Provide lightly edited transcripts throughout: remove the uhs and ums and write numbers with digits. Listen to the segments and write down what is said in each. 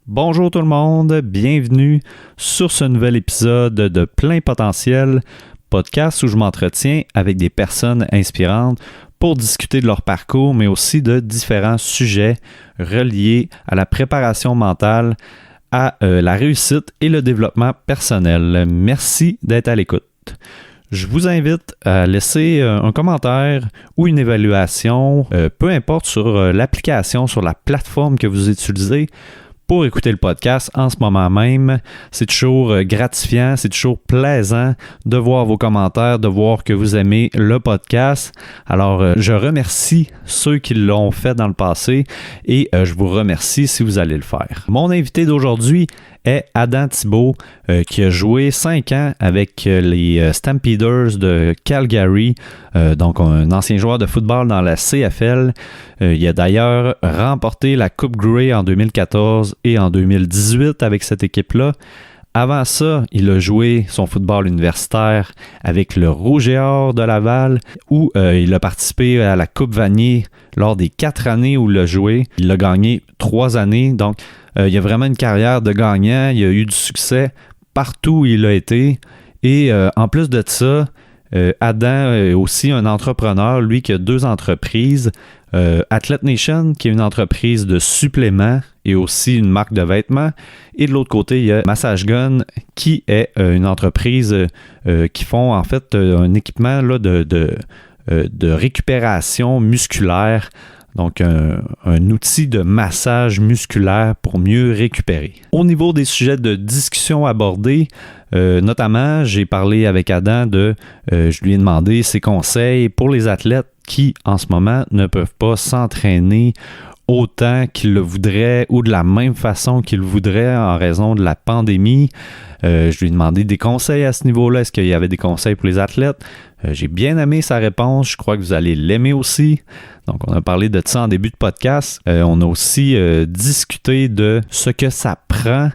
Bonjour tout le monde, bienvenue sur ce nouvel épisode de Plein Potentiel, podcast où je m'entretiens avec des personnes inspirantes pour discuter de leur parcours, mais aussi de différents sujets reliés à la préparation mentale, à la réussite et le développement personnel. Merci d'être à l'écoute. Je vous invite à laisser un commentaire ou une évaluation, peu importe sur l'application, sur la plateforme que vous utilisez, pour écouter le podcast en ce moment même. C'est toujours gratifiant, c'est toujours plaisant de voir vos commentaires, de voir que vous aimez le podcast. Alors, je remercie ceux qui l'ont fait dans le passé et je vous remercie si vous allez le faire. Mon invité d'aujourd'hui est Adam Thibault, qui a joué 5 ans avec les Stampeders de Calgary, donc un ancien joueur de football dans la CFL. Il a d'ailleurs remporté la Coupe Grey en 2014 et en 2018 avec cette équipe-là. Avant ça, il a joué son football universitaire avec le Rouge et Or de Laval, où il a participé à la Coupe Vanier lors des 4 années où il a joué. Il a gagné 3 années, donc il a vraiment une carrière de gagnant. Il a eu du succès partout où il a été. Et en plus de ça, Adam est aussi un entrepreneur, lui qui a 2 entreprises. Athlete Nation, qui est une entreprise de suppléments et aussi une marque de vêtements. Et de l'autre côté, il y a Massage Gun, qui est une entreprise qui font en fait un équipement là, de récupération musculaire. Donc, un outil de massage musculaire pour mieux récupérer. Au niveau des sujets de discussion abordés, notamment, j'ai parlé avec Adam je lui ai demandé ses conseils pour les athlètes qui, en ce moment, ne peuvent pas s'entraîner autant qu'ils le voudraient ou de la même façon qu'ils le voudraient en raison de la pandémie. Je lui ai demandé des conseils à ce niveau-là. Est-ce qu'il y avait des conseils pour les athlètes? J'ai bien aimé sa réponse. Je crois que vous allez l'aimer aussi. Donc, on a parlé de ça en début de podcast. On a aussi discuté de ce que ça prend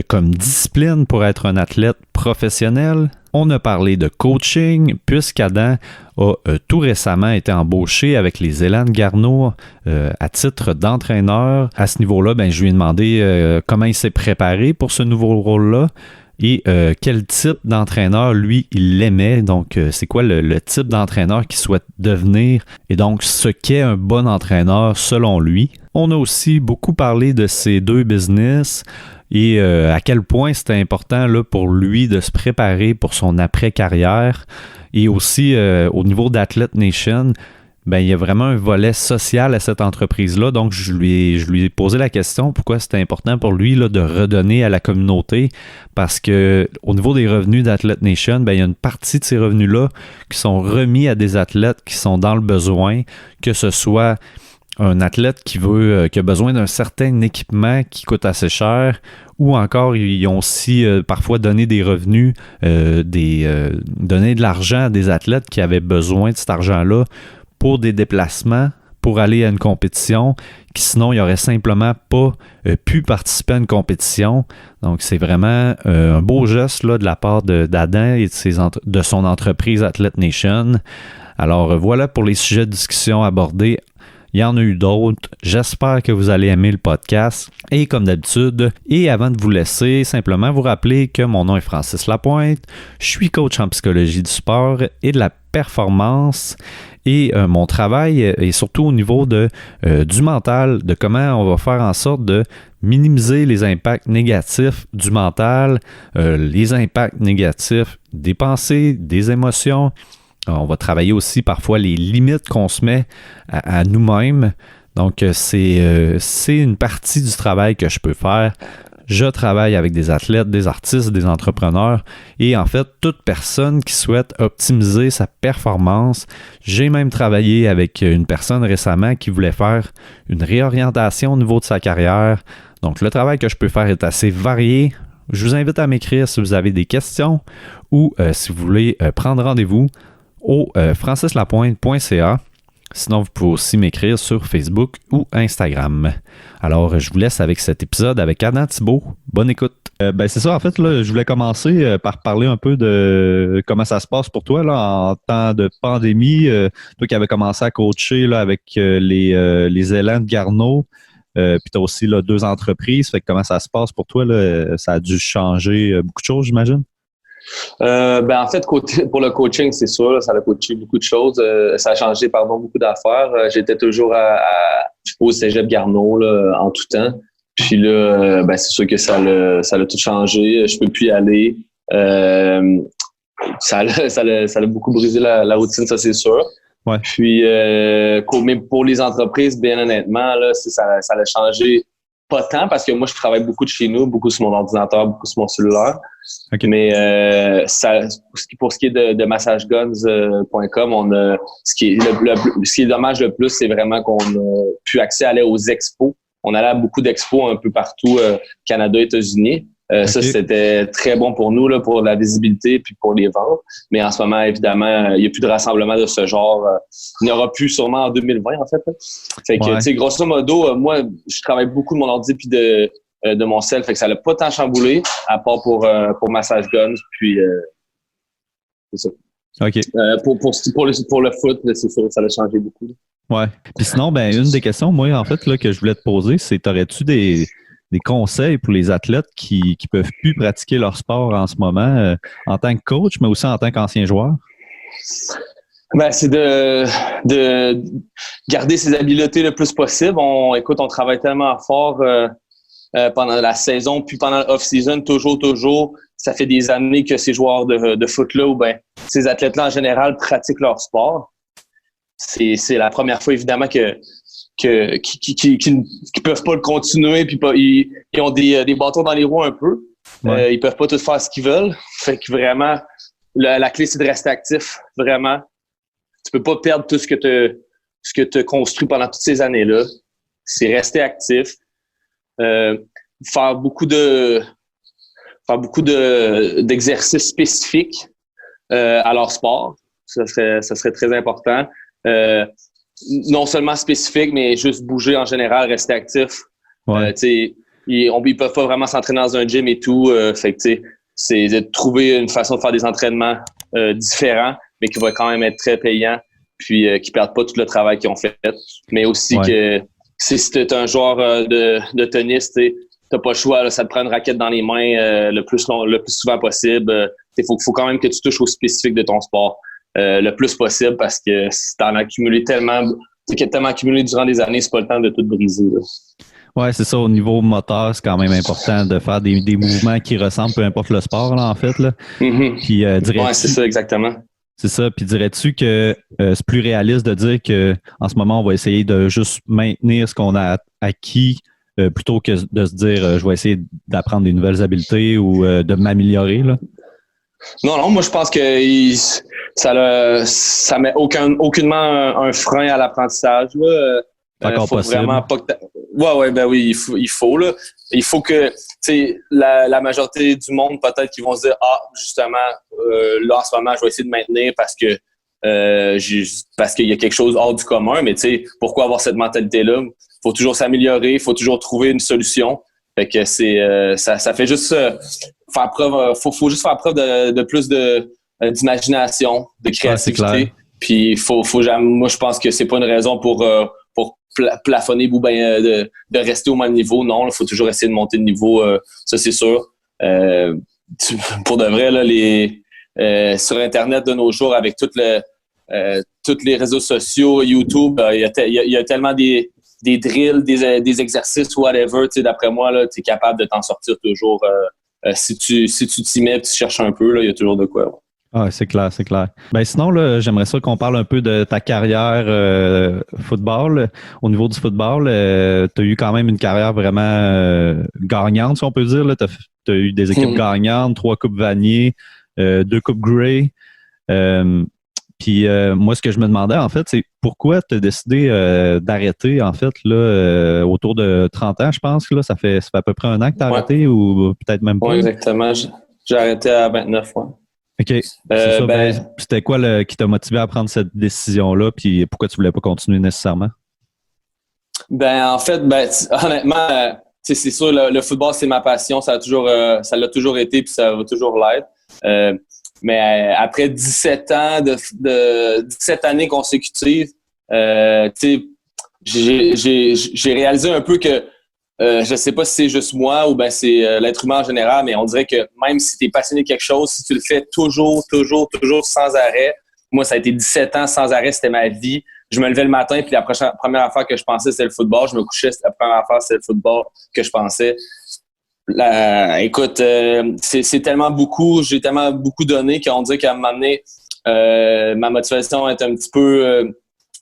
comme discipline pour être un athlète professionnel. On a parlé de coaching, puisqu'Adam a tout récemment été embauché avec les Élans de Garneau à titre d'entraîneur. À ce niveau-là, je lui ai demandé comment il s'est préparé pour ce nouveau rôle-là. Et quel type d'entraîneur, lui, il aimait. Donc, c'est quoi le type d'entraîneur qu'il souhaite devenir et donc ce qu'est un bon entraîneur selon lui. On a aussi beaucoup parlé de ses 2 business et à quel point c'était important là, pour lui de se préparer pour son après-carrière. Et aussi, au niveau d'Athlete Nation, il y a vraiment un volet social à cette entreprise-là. Donc, je lui ai posé la question pourquoi c'était important pour lui là, de redonner à la communauté. Parce que au niveau des revenus d'Athlete Nation, il y a une partie de ces revenus-là qui sont remis à des athlètes qui sont dans le besoin, que ce soit un athlète qui a besoin d'un certain équipement qui coûte assez cher, ou encore ils ont aussi parfois donné des revenus, donné de l'argent à des athlètes qui avaient besoin de cet argent-là pour des déplacements, pour aller à une compétition, qui sinon, il n'aurait simplement pas pu participer à une compétition. Donc, c'est vraiment un beau geste là, de la part d'Adam et de son entreprise Athlete Nation. Alors, voilà pour les sujets de discussion abordés. Il y en a eu d'autres. J'espère que vous allez aimer le podcast. Et comme d'habitude, et avant de vous laisser, simplement vous rappeler que mon nom est Francis Lapointe. Je suis coach en psychologie du sport et de la performance. Et mon travail est surtout au niveau du mental, de comment on va faire en sorte de minimiser les impacts négatifs du mental, les impacts négatifs des pensées, des émotions. On va travailler aussi parfois les limites qu'on se met à nous-mêmes. Donc, c'est une partie du travail que je peux faire. Je travaille avec des athlètes, des artistes, des entrepreneurs et en fait, toute personne qui souhaite optimiser sa performance. J'ai même travaillé avec une personne récemment qui voulait faire une réorientation au niveau de sa carrière. Donc, le travail que je peux faire est assez varié. Je vous invite à m'écrire si vous avez des questions ou si vous voulez prendre rendez-vous au francislapointe.ca. Sinon, vous pouvez aussi m'écrire sur Facebook ou Instagram. Alors, je vous laisse avec cet épisode avec Adam Thibault. Bonne écoute. C'est ça, en fait, là, je voulais commencer par parler un peu de comment ça se passe pour toi là, en temps de pandémie. Toi qui avais commencé à coacher là, avec les Élans de Garneau, puis tu as aussi là, 2 entreprises. Fait que comment ça se passe pour toi? Là? Ça a dû changer beaucoup de choses, j'imagine? En fait, pour le coaching, c'est sûr, là, ça a coaché beaucoup de choses. Ça a changé, beaucoup d'affaires. J'étais toujours au Cégep Garneau là, en tout temps. Puis là, c'est sûr que ça l'a tout changé. Je peux plus y aller. Ça l'a beaucoup brisé la routine, ça c'est sûr. Ouais. Puis, mais pour les entreprises, bien honnêtement, là, ça l'a changé pas tant parce que moi, je travaille beaucoup de chez nous, beaucoup sur mon ordinateur, beaucoup sur mon cellulaire. Okay. Mais pour ce qui est de massageguns.com, ce qui est dommage le plus, c'est vraiment qu'on a pu aller aux expos. On allait à beaucoup d'expos un peu partout, Canada, États-Unis. Okay. Ça, c'était très bon pour nous, là, pour la visibilité puis pour les ventes. Mais en ce moment, évidemment, il n'y a plus de rassemblement de ce genre. Il n'y aura plus sûrement en 2020, en fait. Là. Fait que, tu sais, grosso modo, moi, je travaille beaucoup de mon ordi puis de mon cell. Fait que ça l'a pas tant chamboulé, à part pour Massage Guns. Puis, c'est ça. OK. Pour le foot, c'est sûr que ça l'a changé beaucoup. Là. Ouais. Puis sinon, une des questions, moi, en fait, là, que je voulais te poser, c'est t'aurais-tu des conseils pour les athlètes qui peuvent plus pratiquer leur sport en ce moment en tant que coach, mais aussi en tant qu'ancien joueur? C'est de garder ses habiletés le plus possible. On travaille tellement fort pendant la saison, puis pendant l'off-season, toujours. Ça fait des années que ces joueurs de foot-là, ou ces athlètes-là en général pratiquent leur sport. C'est la première fois, évidemment, qui peuvent pas le continuer, puis ils ont des bâtons dans les roues un peu. Ouais. Ils peuvent pas tout faire ce qu'ils veulent. Fait que vraiment, la clé, c'est de rester actif. Vraiment. Tu peux pas perdre tout ce que t'as construit pendant toutes ces années-là. C'est rester actif. Faire beaucoup d'exercices spécifiques à leur sport. Ça serait très important. Non seulement spécifique, mais juste bouger en général, rester actif. Ouais. Ils peuvent pas vraiment s'entraîner dans un gym et tout. Fait que c'est de trouver une façon de faire des entraînements différents, mais qui va quand même être très payants, puis qui perdent pas tout le travail qu'ils ont fait. Mais aussi que si t'es un joueur de tennis, t'as pas le choix, là, ça te prend une raquette dans les mains le plus souvent possible. Faut quand même que tu touches au spécifique de ton sport. Le plus possible parce que si t'en as accumulé tellement accumulé durant des années, c'est pas le temps de tout briser. Là. Ouais, c'est ça. Au niveau moteur, c'est quand même important de faire des mouvements qui ressemblent, peu importe le sport, là, en fait. Là. Mm-hmm. Puis, ouais, c'est ça, exactement. C'est ça. Puis dirais-tu que c'est plus réaliste de dire que en ce moment, on va essayer de juste maintenir ce qu'on a acquis plutôt que de se dire je vais essayer d'apprendre des nouvelles habiletés ou de m'améliorer, là? Non, moi je pense que ça met aucunement un frein à l'apprentissage. Là. Encore faut possible. Vraiment pas que oui, il faut là. Il faut que la majorité du monde peut-être qu'ils vont se dire justement là en ce moment je vais essayer de maintenir parce que parce qu'il y a quelque chose hors du commun, mais pourquoi avoir cette mentalité-là? Faut toujours s'améliorer, il faut toujours trouver une solution. Fait que ça fait juste faire preuve, faut juste faire preuve de plus d'imagination, de créativité. Puis moi je pense que c'est pas une raison pour plafonner ou de rester au même niveau. Non, il faut toujours essayer de monter de niveau, ça c'est sûr. Pour de vrai, là, sur Internet de nos jours, avec tous les réseaux sociaux, YouTube, il y a tellement des drills, des exercices, whatever. D'après moi, tu es capable de t'en sortir toujours. Si tu t'y mets et tu cherches un peu, il y a toujours de quoi. Ouais. Ah, c'est clair, c'est clair. Sinon, là, j'aimerais ça qu'on parle un peu de ta carrière football. Au niveau du football, tu as eu quand même une carrière vraiment gagnante, si on peut dire. Tu as eu des équipes gagnantes, 3 coupes Vanier, 2 coupes Grey. Puis moi, ce que je me demandais, en fait, c'est pourquoi tu as décidé d'arrêter, en fait, là, autour de 30 ans, je pense. Là, ça fait à peu près un an que tu as arrêté ou peut-être même pas. Oui, exactement. J'ai arrêté à 29 fois. OK. C'est ça. C'était quoi qui t'a motivé à prendre cette décision-là? Puis pourquoi tu voulais pas continuer nécessairement? En fait, honnêtement, c'est sûr, le football, c'est ma passion. Ça l'a toujours été puis ça va toujours l'être. Mais après 17 ans 17 années consécutives, j'ai réalisé un peu que je sais pas si c'est juste moi ou ben c'est l'être humain en général, mais on dirait que même si tu es passionné de quelque chose, si tu le fais toujours sans arrêt, moi, ça a été 17 ans sans arrêt, c'était ma vie. Je me levais le matin, puis la première affaire que je pensais, c'était le football. Je me couchais, la première affaire, c'était le football que je pensais. Écoute, c'est tellement beaucoup, j'ai tellement beaucoup donné qu'on dirait qu'à un moment donné, ma motivation est un petit peu,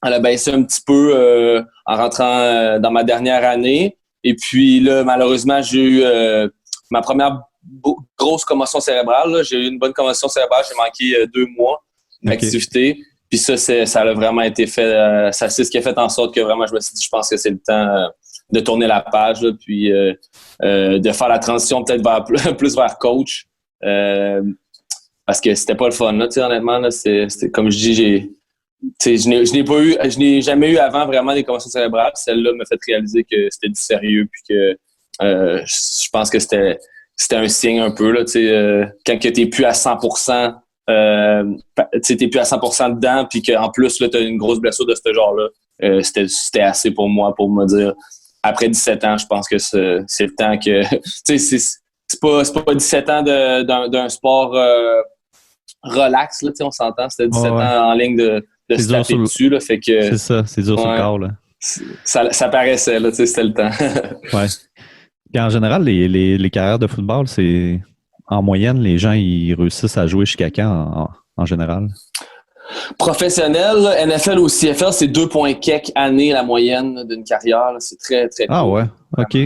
elle a baissé un petit peu en rentrant dans ma dernière année. Et puis là, malheureusement, j'ai eu ma première grosse commotion cérébrale. Là. J'ai eu une bonne commotion cérébrale, j'ai manqué 2 mois d'activité. Puis ça a vraiment été fait. C'est ce qui a fait en sorte que vraiment, je me suis dit, je pense que c'est le temps de tourner la page, là, puis de faire la transition peut-être plus vers coach. Parce que c'était pas le fun, là, honnêtement. Là, c'était, comme je dis, je n'ai jamais eu avant vraiment des commotions cérébrales. Celle-là m'a fait réaliser que c'était du sérieux, puis que je pense que c'était un signe un peu, là, quand tu n'es plus à 100%. T'es plus à 100% dedans, puis qu'en plus, là, t'as une grosse blessure de ce genre-là. C'était assez pour moi pour me dire, après 17 ans, je pense que c'est le temps que... c'est pas 17 ans d'un sport relax, là, on s'entend. C'était 17 ans en ligne de se taper dessus. Là, fait que, c'est ça, c'est dur sur le corps. Là. Ça paraissait, là, c'était le temps. Ouais. Puis en général, les carrières de football, c'est... En moyenne, les gens, ils réussissent à jouer jusqu'à quand, en général? Professionnel, NFL ou CFL, c'est 2 points quelques années la moyenne d'une carrière. Là. C'est très, très cool. Ah ouais? OK.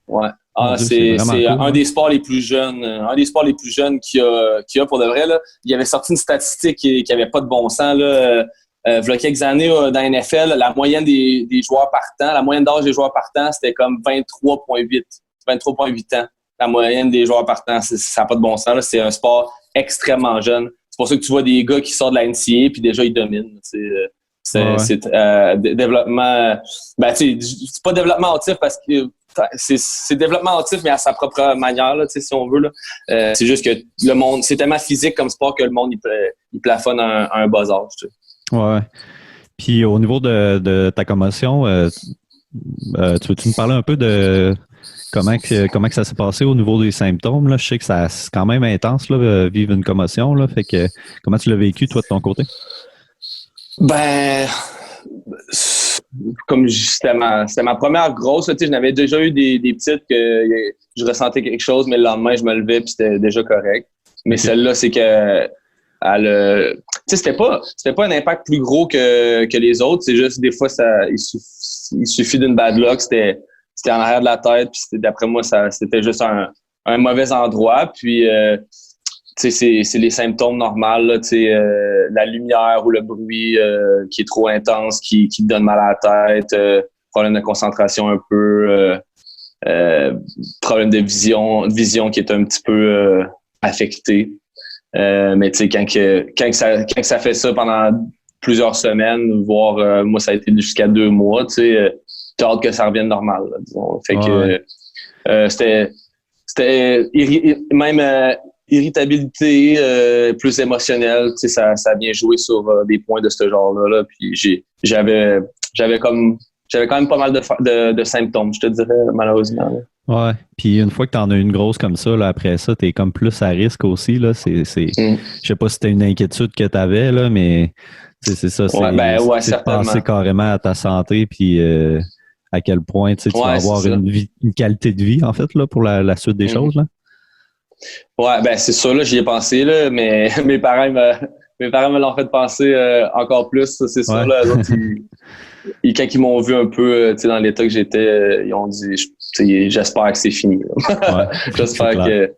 Ouais. C'est cool, un des sports les plus jeunes. Un des sports les plus jeunes qu'il y a pour de vrai. Là. Il avait sorti une statistique qui avait pas de bon sens. Là. Il y a quelques années dans la NFL, la moyenne des joueurs partants, la moyenne d'âge des joueurs partants, c'était comme 23,8 ans. La moyenne des joueurs partants, ça n'a pas de bon sens. Là. C'est un sport extrêmement jeune. C'est pour ça que tu vois des gars qui sortent de la NCAA puis déjà ils dominent. C'est développement. Ben, c'est pas développement hautif parce que c'est développement hautif, mais à sa propre manière, là, si on veut. Là. C'est juste que le monde, c'est tellement physique comme sport que le monde il plafonne à un bas âge. Tu sais. Ouais. Puis au niveau de ta commotion, tu veux-tu me parler un peu de comment que ça s'est passé au niveau des symptômes? Là? Je sais que c'est quand même intense, là, vivre une commotion. Là, fait que comment tu l'as vécu, toi, de ton côté? Ben, comme c'était ma première grosse, tu sais, je n'avais déjà eu des petites que je ressentais quelque chose, mais le lendemain, je me levais puis c'était déjà correct. Mais celle-là, c'est que tu sais, c'était pas un impact plus gros que les autres. C'est juste des fois, il suffit d'une bad luck. C'était en arrière de la tête, puis d'après moi, c'était juste un mauvais endroit. Puis tu sais, c'est les symptômes normaux, là, tu sais, la lumière ou le bruit qui est trop intense, qui te donne mal à la tête, problème de concentration un peu, problème de vision qui est un petit peu affecté. Mais tu sais, quand ça fait ça pendant plusieurs semaines, voire moi ça a été jusqu'à 2 mois, tu sais, t'as hâte que ça revienne normal, là, disons. Fait que c'était même irritabilité plus émotionnelle, tu sais, ça a bien joué sur des points de ce genre-là. Là, puis j'avais quand même pas mal de symptômes, je te dirais, malheureusement. Là. Ouais. Puis une fois que tu en as une grosse comme ça, là, après ça, tu es comme plus à risque aussi. Là. Je sais pas si c'était une inquiétude que tu avais, là, mais c'est ça. C'est de penser carrément à ta santé puis à quel point tu vas avoir une qualité de vie, en fait, là, pour la suite des choses. Là. Ouais, ben c'est sûr, là, j'y ai pensé, là, mais mes parents me l'ont fait penser encore plus, ça, c'est sûr. Là, eux autres, quand ils m'ont vu un peu dans l'état que j'étais, ils ont dit j'espère que c'est fini. Ouais, j'espère que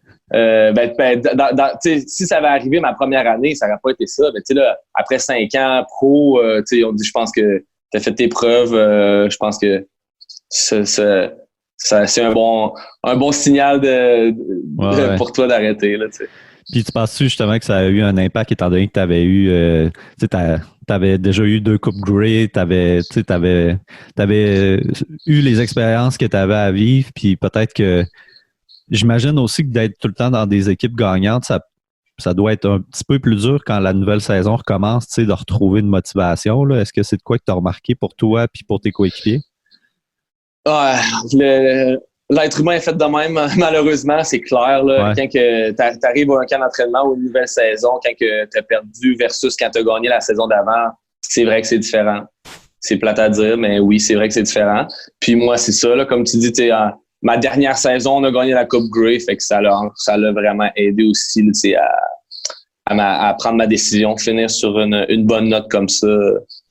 si ça avait arrivé ma première année, ça n'aurait pas été ça. Mais là, après 5 ans pro, ils ont dit je pense que tu as fait tes preuves, je pense que c'est un bon signal pour toi d'arrêter. Là, t'sais. Puis tu penses-tu justement que ça a eu un impact étant donné que tu avais eu t'avais déjà eu 2 coupes Grey, t'avais eu les expériences que tu avais à vivre, puis peut-être que j'imagine aussi que d'être tout le temps dans des équipes gagnantes, ça doit être un petit peu plus dur quand la nouvelle saison recommence, de retrouver une motivation. Là. Est-ce que c'est de quoi que tu as remarqué pour toi puis pour tes coéquipiers? Ouais, l'être humain est fait de même, malheureusement, c'est clair. Là, Ouais. quand tu arrives à un camp d'entraînement ou une nouvelle saison, quand tu as perdu versus quand tu as gagné la saison d'avant, c'est vrai que c'est différent. C'est plate à dire, mais oui, c'est vrai que c'est différent. Puis moi, c'est ça, là, comme tu dis, ma dernière saison, on a gagné la Coupe Grey, fait que ça l'a vraiment aidé aussi là, à prendre ma décision, finir sur une bonne note comme ça.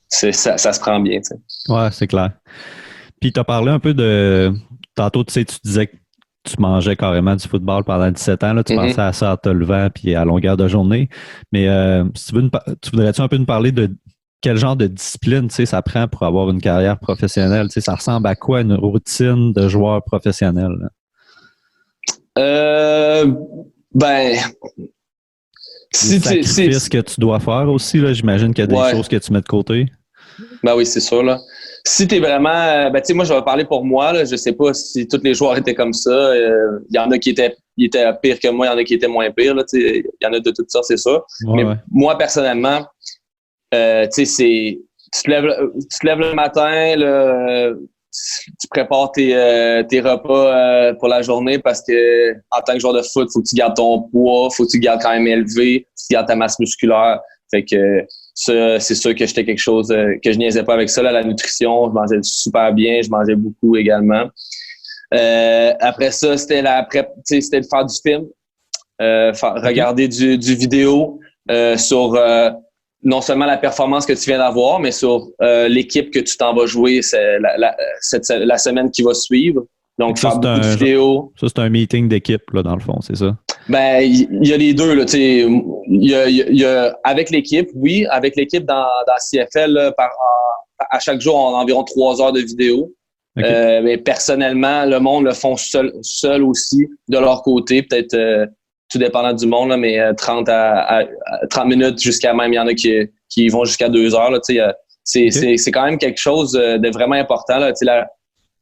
Ça se prend bien. T'sais. Ouais, c'est clair. Puis tu as parlé un peu de. Tantôt, tu sais, tu disais que tu mangeais carrément du football pendant 17 ans. Là, tu pensais à ça en te levant puis à longueur de journée. Mais si tu voudrais-tu un peu nous parler de quel genre de discipline ça prend pour avoir une carrière professionnelle? Ça ressemble à quoi une routine de joueur professionnel? Ben. Les sacrifices que tu dois faire aussi, là, j'imagine qu'il y a des choses que tu mets de côté. Ben oui, c'est sûr. Là. Si tu es vraiment... Ben, tu sais, moi, je vais parler pour moi. Là. Je sais pas si tous les joueurs étaient comme ça. Il y en a qui étaient pires que moi, il y en a qui étaient moins pires. Il y en a de toutes sortes, c'est ça. Ouais, mais moi, personnellement, tu sais, tu te lèves le matin, tu prépares tes repas pour la journée parce que en tant que joueur de foot, faut que tu gardes ton poids, faut que tu gardes quand même élevé, faut que tu gardes ta masse musculaire. Fait que ça, c'est sûr que j'étais quelque chose que je niaisais pas avec ça. Là, la nutrition, je mangeais super bien, je mangeais beaucoup également. Après ça, c'était c'était de faire du film, regarder du vidéo sur non seulement la performance que tu viens d'avoir, mais sur l'équipe que tu t'en vas jouer la semaine qui va suivre. Donc, faire beaucoup de vidéos. Ça, c'est un meeting d'équipe, là, dans le fond, c'est ça? Ben, il y a les deux, là, tu sais. Il y a avec l'équipe, oui. Avec l'équipe dans CFL, là, à chaque jour, on a environ 3 heures de vidéo. Okay. Mais personnellement, le monde le font seul aussi, de leur côté. Peut-être tout dépendant du monde, là, mais 30 minutes jusqu'à même, il y en a qui vont jusqu'à 2 heures. Là, c'est quand même quelque chose de vraiment important. Là,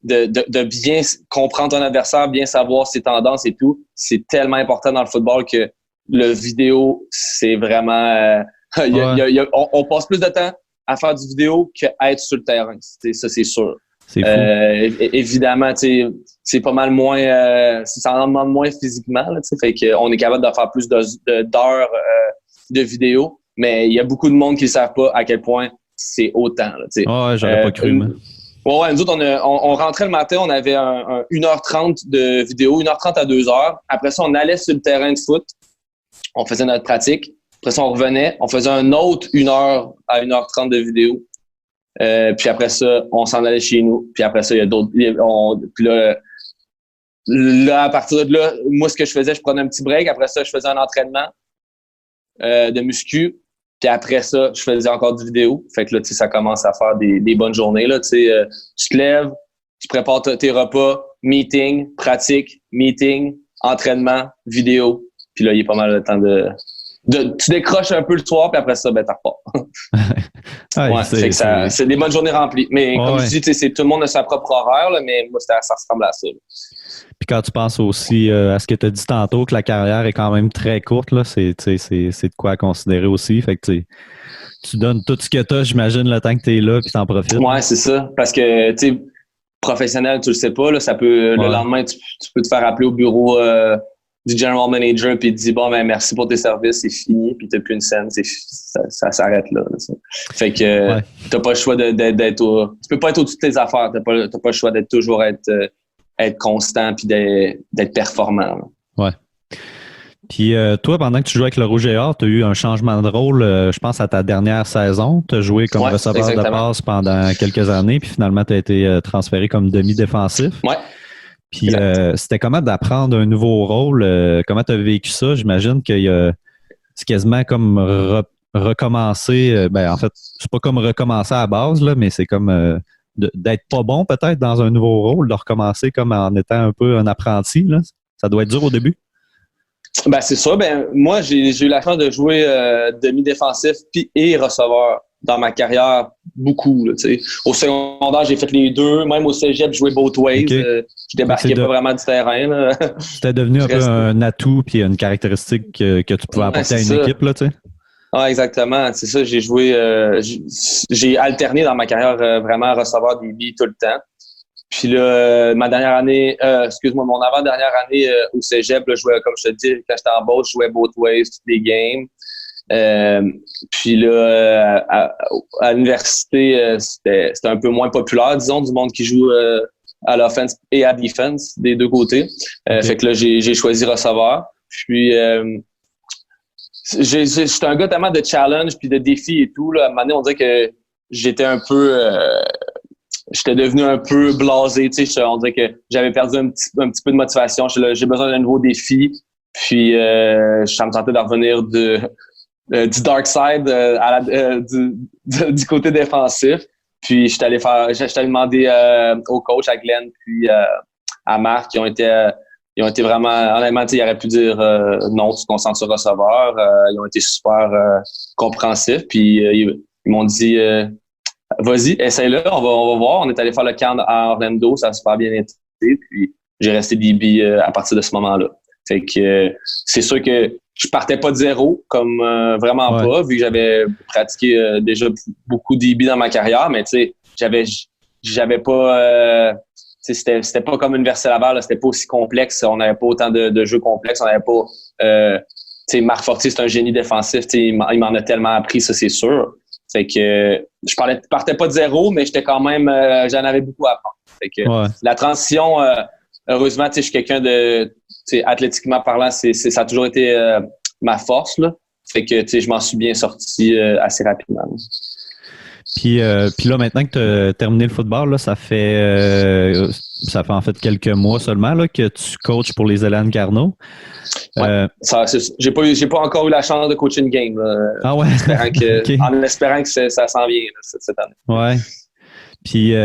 de bien comprendre ton adversaire, bien savoir ses tendances et tout. C'est tellement important dans le football que le vidéo, c'est vraiment... on passe plus de temps à faire du vidéo qu'à être sur le terrain. Ça, c'est sûr. C'est fou. Évidemment, c'est pas mal moins... ça en demande moins physiquement. Là, fait qu'on est capable de faire plus d'heures de vidéo, mais il y a beaucoup de monde qui ne savent pas à quel point c'est autant. Là, j'aurais pas cru, moi. Ouais, nous autres, on rentrait le matin, on avait 1h30 de vidéo, 1h30 à 2h. Après ça, on allait sur le terrain de foot, on faisait notre pratique. Après ça, on revenait, on faisait un autre 1h à 1h30 de vidéo. Puis après ça, on s'en allait chez nous. Puis après ça, il y a d'autres... Puis là, à partir de là, moi, ce que je faisais, je prenais un petit break. Après ça, je faisais un entraînement de muscu. Puis après ça, je faisais encore du vidéo. Fait que là, tu sais, ça commence à faire des bonnes journées. Là, tu sais, tu te lèves, tu prépares tes repas, meeting, pratique, meeting, entraînement, vidéo. Puis là, il y a pas mal de temps tu décroches un peu le soir, puis après ça, ben, t'as repars. C'est des bonnes journées remplies. Mais comme je dis, tout le monde a sa propre horaire, là, mais moi, ça ressemble à ça. Là. Puis quand tu penses aussi à ce que tu as dit tantôt, que la carrière est quand même très courte, là, c'est de quoi considérer aussi. Fait que tu donnes tout ce que tu as, j'imagine, le temps que tu es là, puis t'en profites. Ouais, c'est ça. Parce que, tu sais, professionnel, tu le sais pas, là, ça peut, le lendemain, tu peux te faire appeler au bureau du general manager, puis il te dit, bon, ben, merci pour tes services, c'est fini, puis t'as plus une scène, ça s'arrête là. Fait que t'as pas le choix d'être tu peux pas être au-dessus de tes affaires, t'as pas le choix d'être toujours être constant puis d'être performant. Là. Ouais. Puis toi, pendant que tu jouais avec le Rouge et Or, tu as eu un changement de rôle, je pense, à ta dernière saison. Tu as joué comme receveur de passe pendant quelques années, puis finalement, tu as été transféré comme demi-défensif. Ouais. Puis c'était comment d'apprendre un nouveau rôle? Comment tu as vécu ça? J'imagine que c'est quasiment comme recommencer. En fait, c'est pas comme recommencer à la base, là, mais c'est comme d'être pas bon peut-être dans un nouveau rôle, de recommencer comme en étant un peu un apprenti. Là. Ça doit être dur au début. Ben c'est ça. Ben moi, j'ai eu la chance de jouer demi-défensif et receveur dans ma carrière beaucoup. Là, au secondaire, j'ai fait les deux. Même au cégep, je jouais both ways. Okay. Je débarquais pas vraiment du terrain. C'était devenu un peu un atout puis une caractéristique que tu pouvais apporter à une équipe. Là, tu sais. Ah, exactement. C'est ça, j'ai joué... j'ai alterné dans ma carrière vraiment receveur des billes tout le temps. Puis là, ma dernière année, mon avant-dernière année au cégep, là, je jouais, comme je te dis, quand j'étais en boss, je jouais both ways, toutes les games. Puis là, à l'université, c'était un peu moins populaire, disons, du monde qui joue à l'offense et à defense, des deux côtés. Fait que là, j'ai choisi receveur. Puis j'étais un gars tellement de challenge puis de défis et tout. Là. À un moment donné, on dirait que j'étais un peu... j'étais devenu un peu blasé. On dirait que j'avais perdu un petit peu de motivation. J'ai besoin d'un nouveau défi. Puis ça me tentais de revenir du dark side du côté défensif. Puis j'étais allé demander au coach, à Glenn, puis à Marc, qui ont été vraiment, honnêtement, ils auraient pu dire non, tu te concentres sur receveur. Ils ont été super compréhensifs. Puis ils m'ont dit vas-y, essaye-le, on va voir. On est allé faire le camp à Orlando, ça a super bien été. Puis j'ai resté DB à partir de ce moment-là. Fait que c'est sûr que je partais pas de zéro, comme vraiment pas, vu que j'avais pratiqué déjà beaucoup DB dans ma carrière, mais tu sais, j'avais pas c'était pas comme Université Laval, là, c'était pas aussi complexe, on n'avait pas autant de jeux complexes, on n'avait pas tu sais, Marc Fortier, c'est un génie défensif, tu sais, il m'en a tellement appris, ça c'est sûr. Fait que je partais pas de zéro, mais j'étais quand même j'en avais beaucoup à apprendre. Fait que la transition heureusement, tu sais, je suis quelqu'un de athlétiquement parlant, ça a toujours été ma force, là. Fait que, tu sais, je m'en suis bien sorti assez rapidement. Puis là, maintenant que tu as terminé le football, là, ça fait en fait quelques mois seulement là, que tu coaches pour les Hélène Carnot. Ouais, j'ai pas encore eu la chance de coacher une game. Là, ah ouais? En espérant que ça s'en vient là, cette année. Ouais. Puis,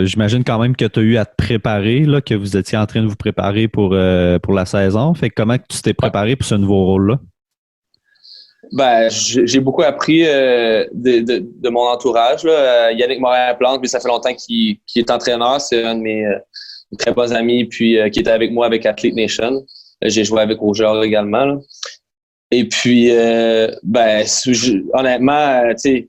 j'imagine quand même que tu as eu à te préparer, là, que vous étiez en train de vous préparer pour la saison. Fait que comment tu t'es préparé pour ce nouveau rôle-là? Ben, j'ai beaucoup appris de mon entourage. Là. Yannick Morin-Plante, ça fait longtemps qu'il est entraîneur. C'est un de mes très bons amis, puis qui était avec moi avec Athlete Nation. J'ai joué avec Roger également. Là. Et puis, honnêtement, tu sais,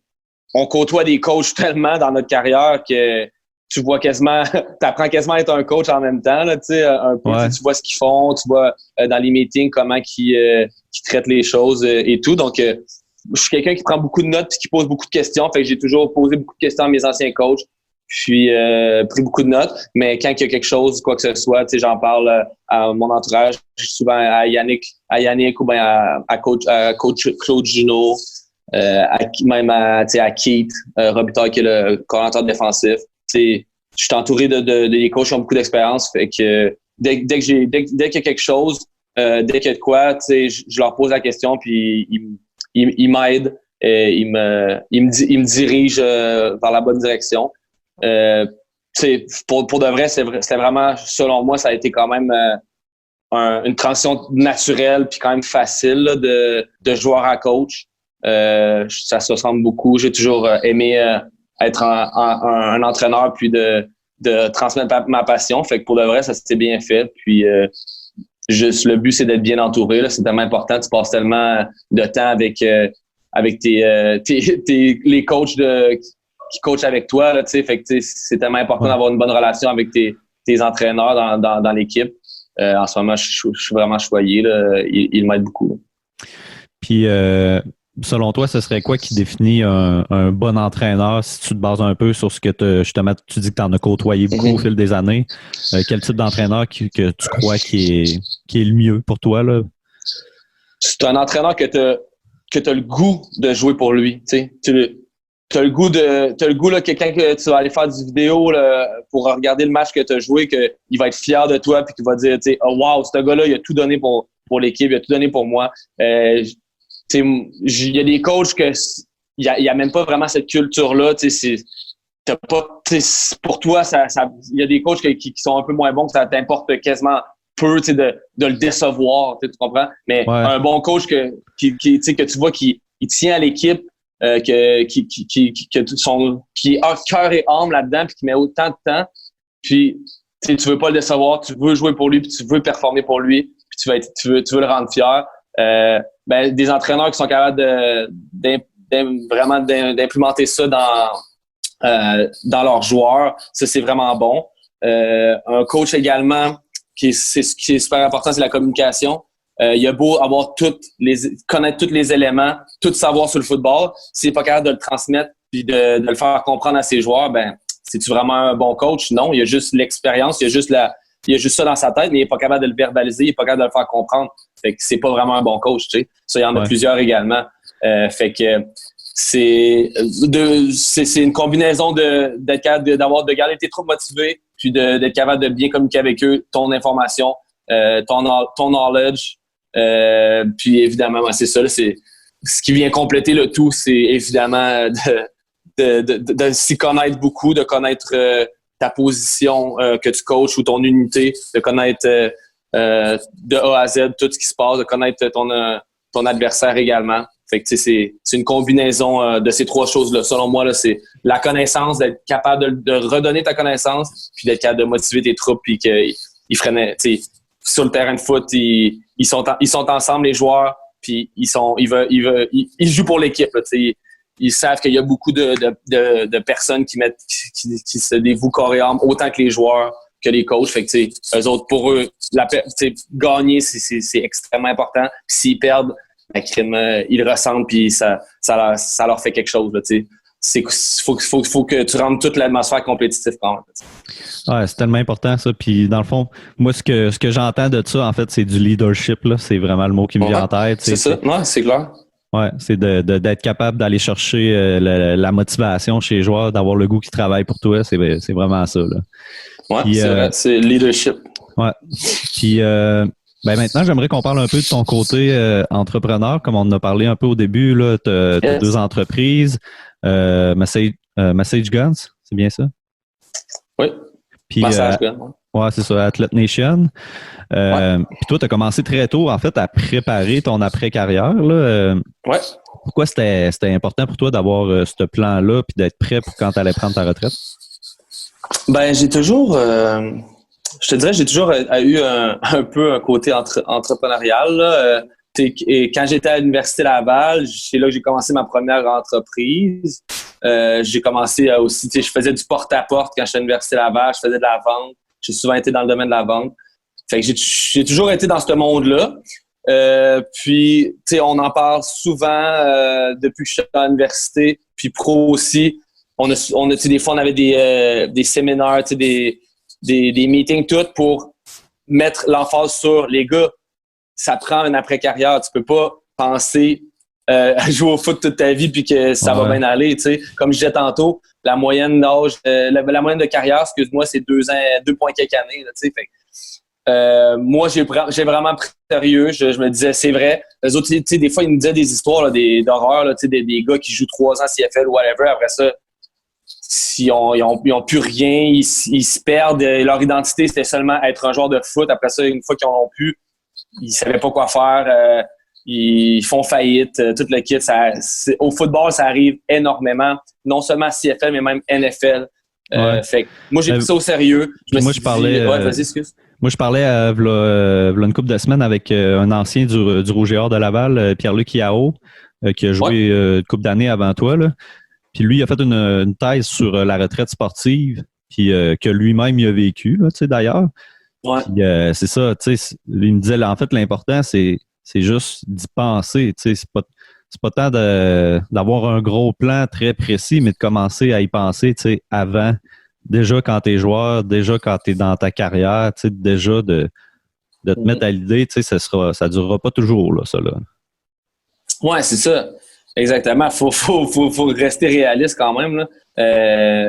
on côtoie des coachs tellement dans notre carrière que tu vois quasiment, t'apprends quasiment à être un coach en même temps, là, tu sais, un peu, tu vois ce qu'ils font, tu vois dans les meetings comment ils traitent les choses et tout. Donc, je suis quelqu'un qui prend beaucoup de notes et qui pose beaucoup de questions. Fait que j'ai toujours posé beaucoup de questions à mes anciens coachs, puis pris beaucoup de notes. Mais quand il y a quelque chose, quoi que ce soit, tu sais, j'en parle à mon entourage, souvent à Yannick ou bien à coach Claude Junot. Même à Keith Robitaille qui est le coordinateur défensif. Je suis entouré de des coachs qui ont beaucoup d'expérience. Fait que dès qu'il y a quelque chose, dès qu'il y a de quoi, je leur pose la question puis ils m'aident, ils me dirigent vers la bonne direction. Pour de vrai, c'était vraiment, selon moi, ça a été quand même une transition naturelle puis quand même facile là, de joueur à coach. Ça se ressemble beaucoup. J'ai toujours aimé être un entraîneur puis de transmettre ma passion. Fait que pour de vrai, ça s'est bien fait. Puis juste le but, c'est d'être bien entouré. Là. C'est tellement important. Tu passes tellement de temps avec les coachs qui coachent avec toi. Là, fait que c'est tellement important d'avoir une bonne relation avec tes entraîneurs dans l'équipe. En ce moment, je suis vraiment choyé. Là. Ils m'aident beaucoup. Là. Puis selon toi, ce serait quoi qui définit un bon entraîneur si tu te bases un peu sur ce que justement tu dis que tu en as côtoyé beaucoup au fil des années? Quel type d'entraîneur que tu crois qui est le mieux pour toi? Là? C'est un entraîneur que tu as le goût de jouer pour lui. Tu as le goût là, quelqu'un que tu vas aller faire du vidéo là, pour regarder le match que tu as joué, qu'il va être fier de toi puis qu'il va dire oh wow, ce gars-là, il a tout donné pour l'équipe, il a tout donné pour moi. Il y a des coachs que il y a même pas vraiment cette culture-là. T'as pas, pour toi, il y a des coachs qui sont un peu moins bons, que ça t'importe quasiment peu de le décevoir, tu comprends? Mais un bon coach que tu vois qui tient à l'équipe, qui a cœur et âme là-dedans, puis qui met autant de temps, puis tu veux pas le décevoir, tu veux jouer pour lui, puis tu veux performer pour lui, puis tu veux le rendre fier. Des entraîneurs qui sont capables vraiment d'implémenter ça dans leurs joueurs. Ça, c'est vraiment bon. Un coach également, ce qui est super important, c'est la communication. Il a beau avoir connaître tous les éléments, tout savoir sur le football, s'il n'est pas capable de le transmettre puis de le faire comprendre à ses joueurs, ben, c'est-tu vraiment un bon coach? Non, il y a juste l'expérience, il y a juste ça dans sa tête, mais il n'est pas capable de le verbaliser, il n'est pas capable de le faire comprendre. Fait que c'est pas vraiment un bon coach, tu sais. Ça, il y en a plusieurs également. Fait que c'est une combinaison d'être capable de garder tes troupes motivés, puis d'être capable de bien communiquer avec eux, ton information, ton knowledge. Puis évidemment, c'est ça, là, c'est ce qui vient compléter le tout, c'est évidemment de s'y connaître beaucoup, de connaître ta position que tu coaches ou ton unité, de connaître de A à Z tout ce qui se passe, de connaître ton adversaire également. Fait que c'est une combinaison de ces trois choses-là. Selon moi, là, c'est la connaissance, d'être capable de redonner ta connaissance, puis d'être capable de motiver tes troupes, puis qu'ils freinaient. Sur le terrain de foot, ils sont ensemble, les joueurs, puis ils jouent pour l'équipe. Là, ils savent qu'il y a beaucoup de personnes qui se dévouent corps et âme, autant que les joueurs, que les coachs. Fait que eux autres, pour eux, gagner, c'est extrêmement important. Puis s'ils perdent, ils le ressentent, puis ça leur fait quelque chose. Là, faut que tu rendes toute l'atmosphère compétitive quand même. Ouais, c'est tellement important ça. Puis dans le fond, moi ce que j'entends de ça, en fait, c'est du leadership. Là. C'est vraiment le mot qui me vient en tête. C'est ça, ouais, c'est clair. Ouais, c'est d'être capable d'aller chercher la motivation chez les joueurs, d'avoir le goût qui travaille pour toi. C'est vraiment ça. Là. Ouais, puis, c'est vrai, c'est leadership. Ouais. Puis maintenant, j'aimerais qu'on parle un peu de ton côté entrepreneur, comme on en a parlé un peu au début. Tu as deux entreprises. Massage Guns, c'est bien ça? Oui. Puis, Massage Guns. Ouais, c'est ça, Athlete Nation. Puis toi, tu as commencé très tôt, en fait, à préparer ton après-carrière. Ouais. Pourquoi c'était important pour toi d'avoir ce plan-là puis d'être prêt pour quand tu allais prendre ta retraite? Ben, j'ai toujours... je te dirais, j'ai toujours eu un peu un côté entrepreneurial. Là. Et quand j'étais à l'Université Laval, c'est là que j'ai commencé ma première entreprise. J'ai commencé aussi, je faisais du porte-à-porte quand j'étais à l'Université Laval, je faisais de la vente. J'ai souvent été dans le domaine de la vente. Fait que j'ai toujours été dans ce monde-là. Puis, on en parle souvent depuis que je suis à l'université, puis pro aussi. Des fois, on avait des séminaires, des meetings, tout pour mettre l'emphase sur les gars. Ça prend une après-carrière. Tu peux pas penser à jouer au foot toute ta vie puis que ça va bien aller. Comme je disais tantôt, la moyenne d'âge, la moyenne de carrière, excuse-moi, c'est 2 ans, 2 points quelques années. Moi, j'ai vraiment pris sérieux. Je me disais, c'est vrai. Les autres, des fois, ils me disaient des histoires d'horreur, des gars qui jouent 3 ans CFL ou whatever. Après ça, ils ont plus rien, ils se perdent. Leur identité, c'était seulement être un joueur de foot. Après ça, une fois qu'ils en ont plus, ils savaient pas quoi faire. Ils font faillite. Tout le kit. Au football, ça arrive énormément. Non seulement à CFL, mais même NFL. Fait que moi, j'ai pris ça au sérieux. Je parlais... vas-y, excuse. Moi, je parlais v'là une couple de semaines avec un ancien du Rouge et Or de Laval, Pierre-Luc Yao, qui a joué une couple d'années avant toi. Là. Puis lui, il a fait une thèse sur la retraite sportive, puis que lui-même il a vécu, là, d'ailleurs. Ouais. Puis, c'est ça, il me disait, là, en fait, l'important, c'est juste d'y penser. C'est pas tant d'avoir un gros plan très précis, mais de commencer à y penser avant. Déjà quand t'es joueur, déjà quand t'es dans ta carrière, déjà de te mettre à l'idée, ça durera pas toujours, là, ça, là. Ouais, c'est ça. Exactement. Faut rester réaliste quand même, là.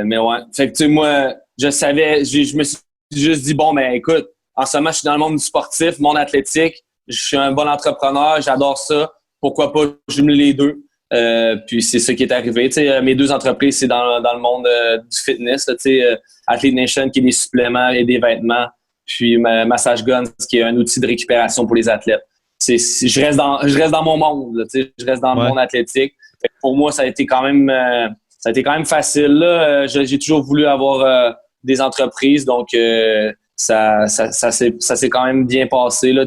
Mais ouais. Fait que, moi, je savais, je me suis juste dit, bon, ben, écoute, en ce moment, je suis dans le monde du sportif, monde athlétique, je suis un bon entrepreneur, j'adore ça. Pourquoi pas jumeler les deux? Puis c'est ça qui est arrivé. Mes 2 entreprises, c'est dans le monde du fitness. Athlete Nation, qui est des suppléments et des vêtements. Puis Massage Guns, qui est un outil de récupération pour les athlètes. Je reste dans mon monde. Là, je reste dans le monde athlétique. Pour moi, ça a été quand même facile. Là. J'ai toujours voulu avoir des entreprises. Donc, ça s'est quand même bien passé. Là,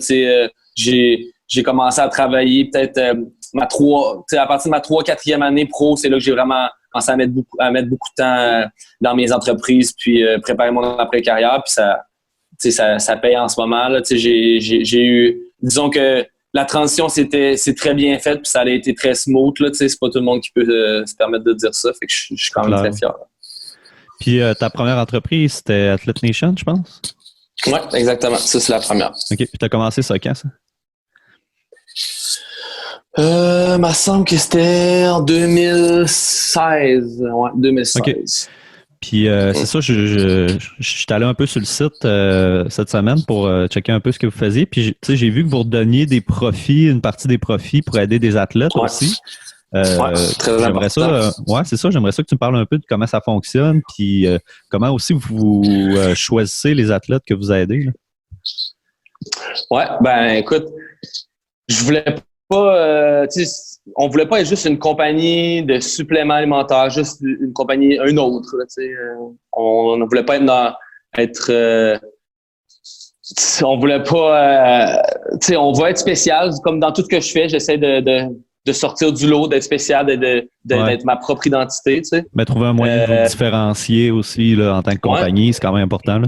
j'ai commencé à travailler peut-être à partir de ma 3e année pro, c'est là que j'ai vraiment commencé à mettre beaucoup de temps dans mes entreprises, puis préparer mon après-carrière, puis ça paye en ce moment. Là. J'ai eu, disons que la transition c'est très bien faite, puis ça a été très smooth. Là, c'est pas tout le monde qui peut se permettre de dire ça, fait que je suis quand même très fier. Là. Puis ta première entreprise, c'était Athlete Nation, je pense? Oui, exactement. Ça, c'est la première. OK. Puis tu as commencé ça quand, ça? Me semble que c'était en 2016. Ouais, 2016. Okay. Puis c'est ça, je suis allé un peu sur le site cette semaine pour checker un peu ce que vous faisiez. Puis j'ai vu que vous redonniez des profits, une partie des profits pour aider des athlètes aussi. Très j'aimerais ça. C'est ça. J'aimerais ça que tu me parles un peu de comment ça fonctionne, puis comment aussi vous choisissez les athlètes que vous aidez. Là. Ouais, ben écoute, je voulais pas, on voulait pas être juste une compagnie de suppléments alimentaires, juste une compagnie, un autre. Là, on ne voulait pas on voulait pas, on veut être spécial. Comme dans tout ce que je fais, j'essaie de sortir du lot, d'être spécial, d'être ma propre identité. Tu sais. Mais trouver un moyen de vous différencier aussi là, en tant que compagnie, c'est quand même important. Là.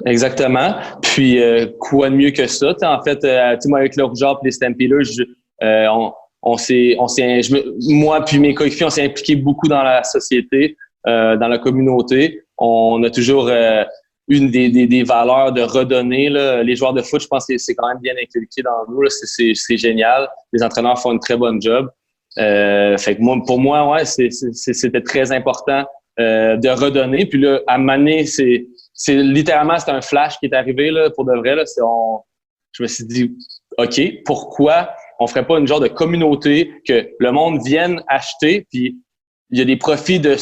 Exactement. Puis, quoi de mieux que ça? En fait, moi, avec le Rougeur et les Stampeders, moi puis mes coéquipiers, on s'est impliqués beaucoup dans la société, dans la communauté. On a toujours une des valeurs de redonner. Là. Les joueurs de foot, je pense que c'est quand même bien inculqué dans nous. Là. C'est génial. Les entraîneurs font une très bonne job. Fait que pour moi, c'était très important de redonner. Puis là, à un moment donné, c'est littéralement, c'est un flash qui est arrivé là, pour de vrai. Là, je me suis dit, OK, pourquoi on ferait pas une genre de communauté que le monde vienne acheter, puis il y a des profits de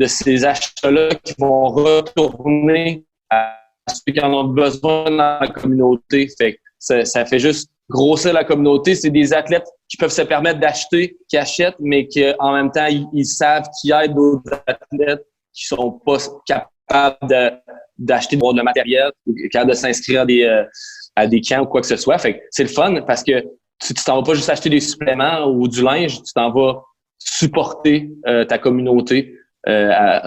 ces achats-là qui vont retourner à ceux qui en ont besoin dans la communauté. Fait que ça fait juste grossir la communauté. C'est des athlètes qui peuvent se permettre d'acheter, qui achètent, mais qu'en même temps, ils savent qu'il y a d'autres athlètes qui sont pas capables d'acheter de matériel ou capables de s'inscrire à des camps ou quoi que ce soit. Fait que c'est le fun parce que tu t'en vas pas juste acheter des suppléments ou du linge, tu t'en vas supporter ta communauté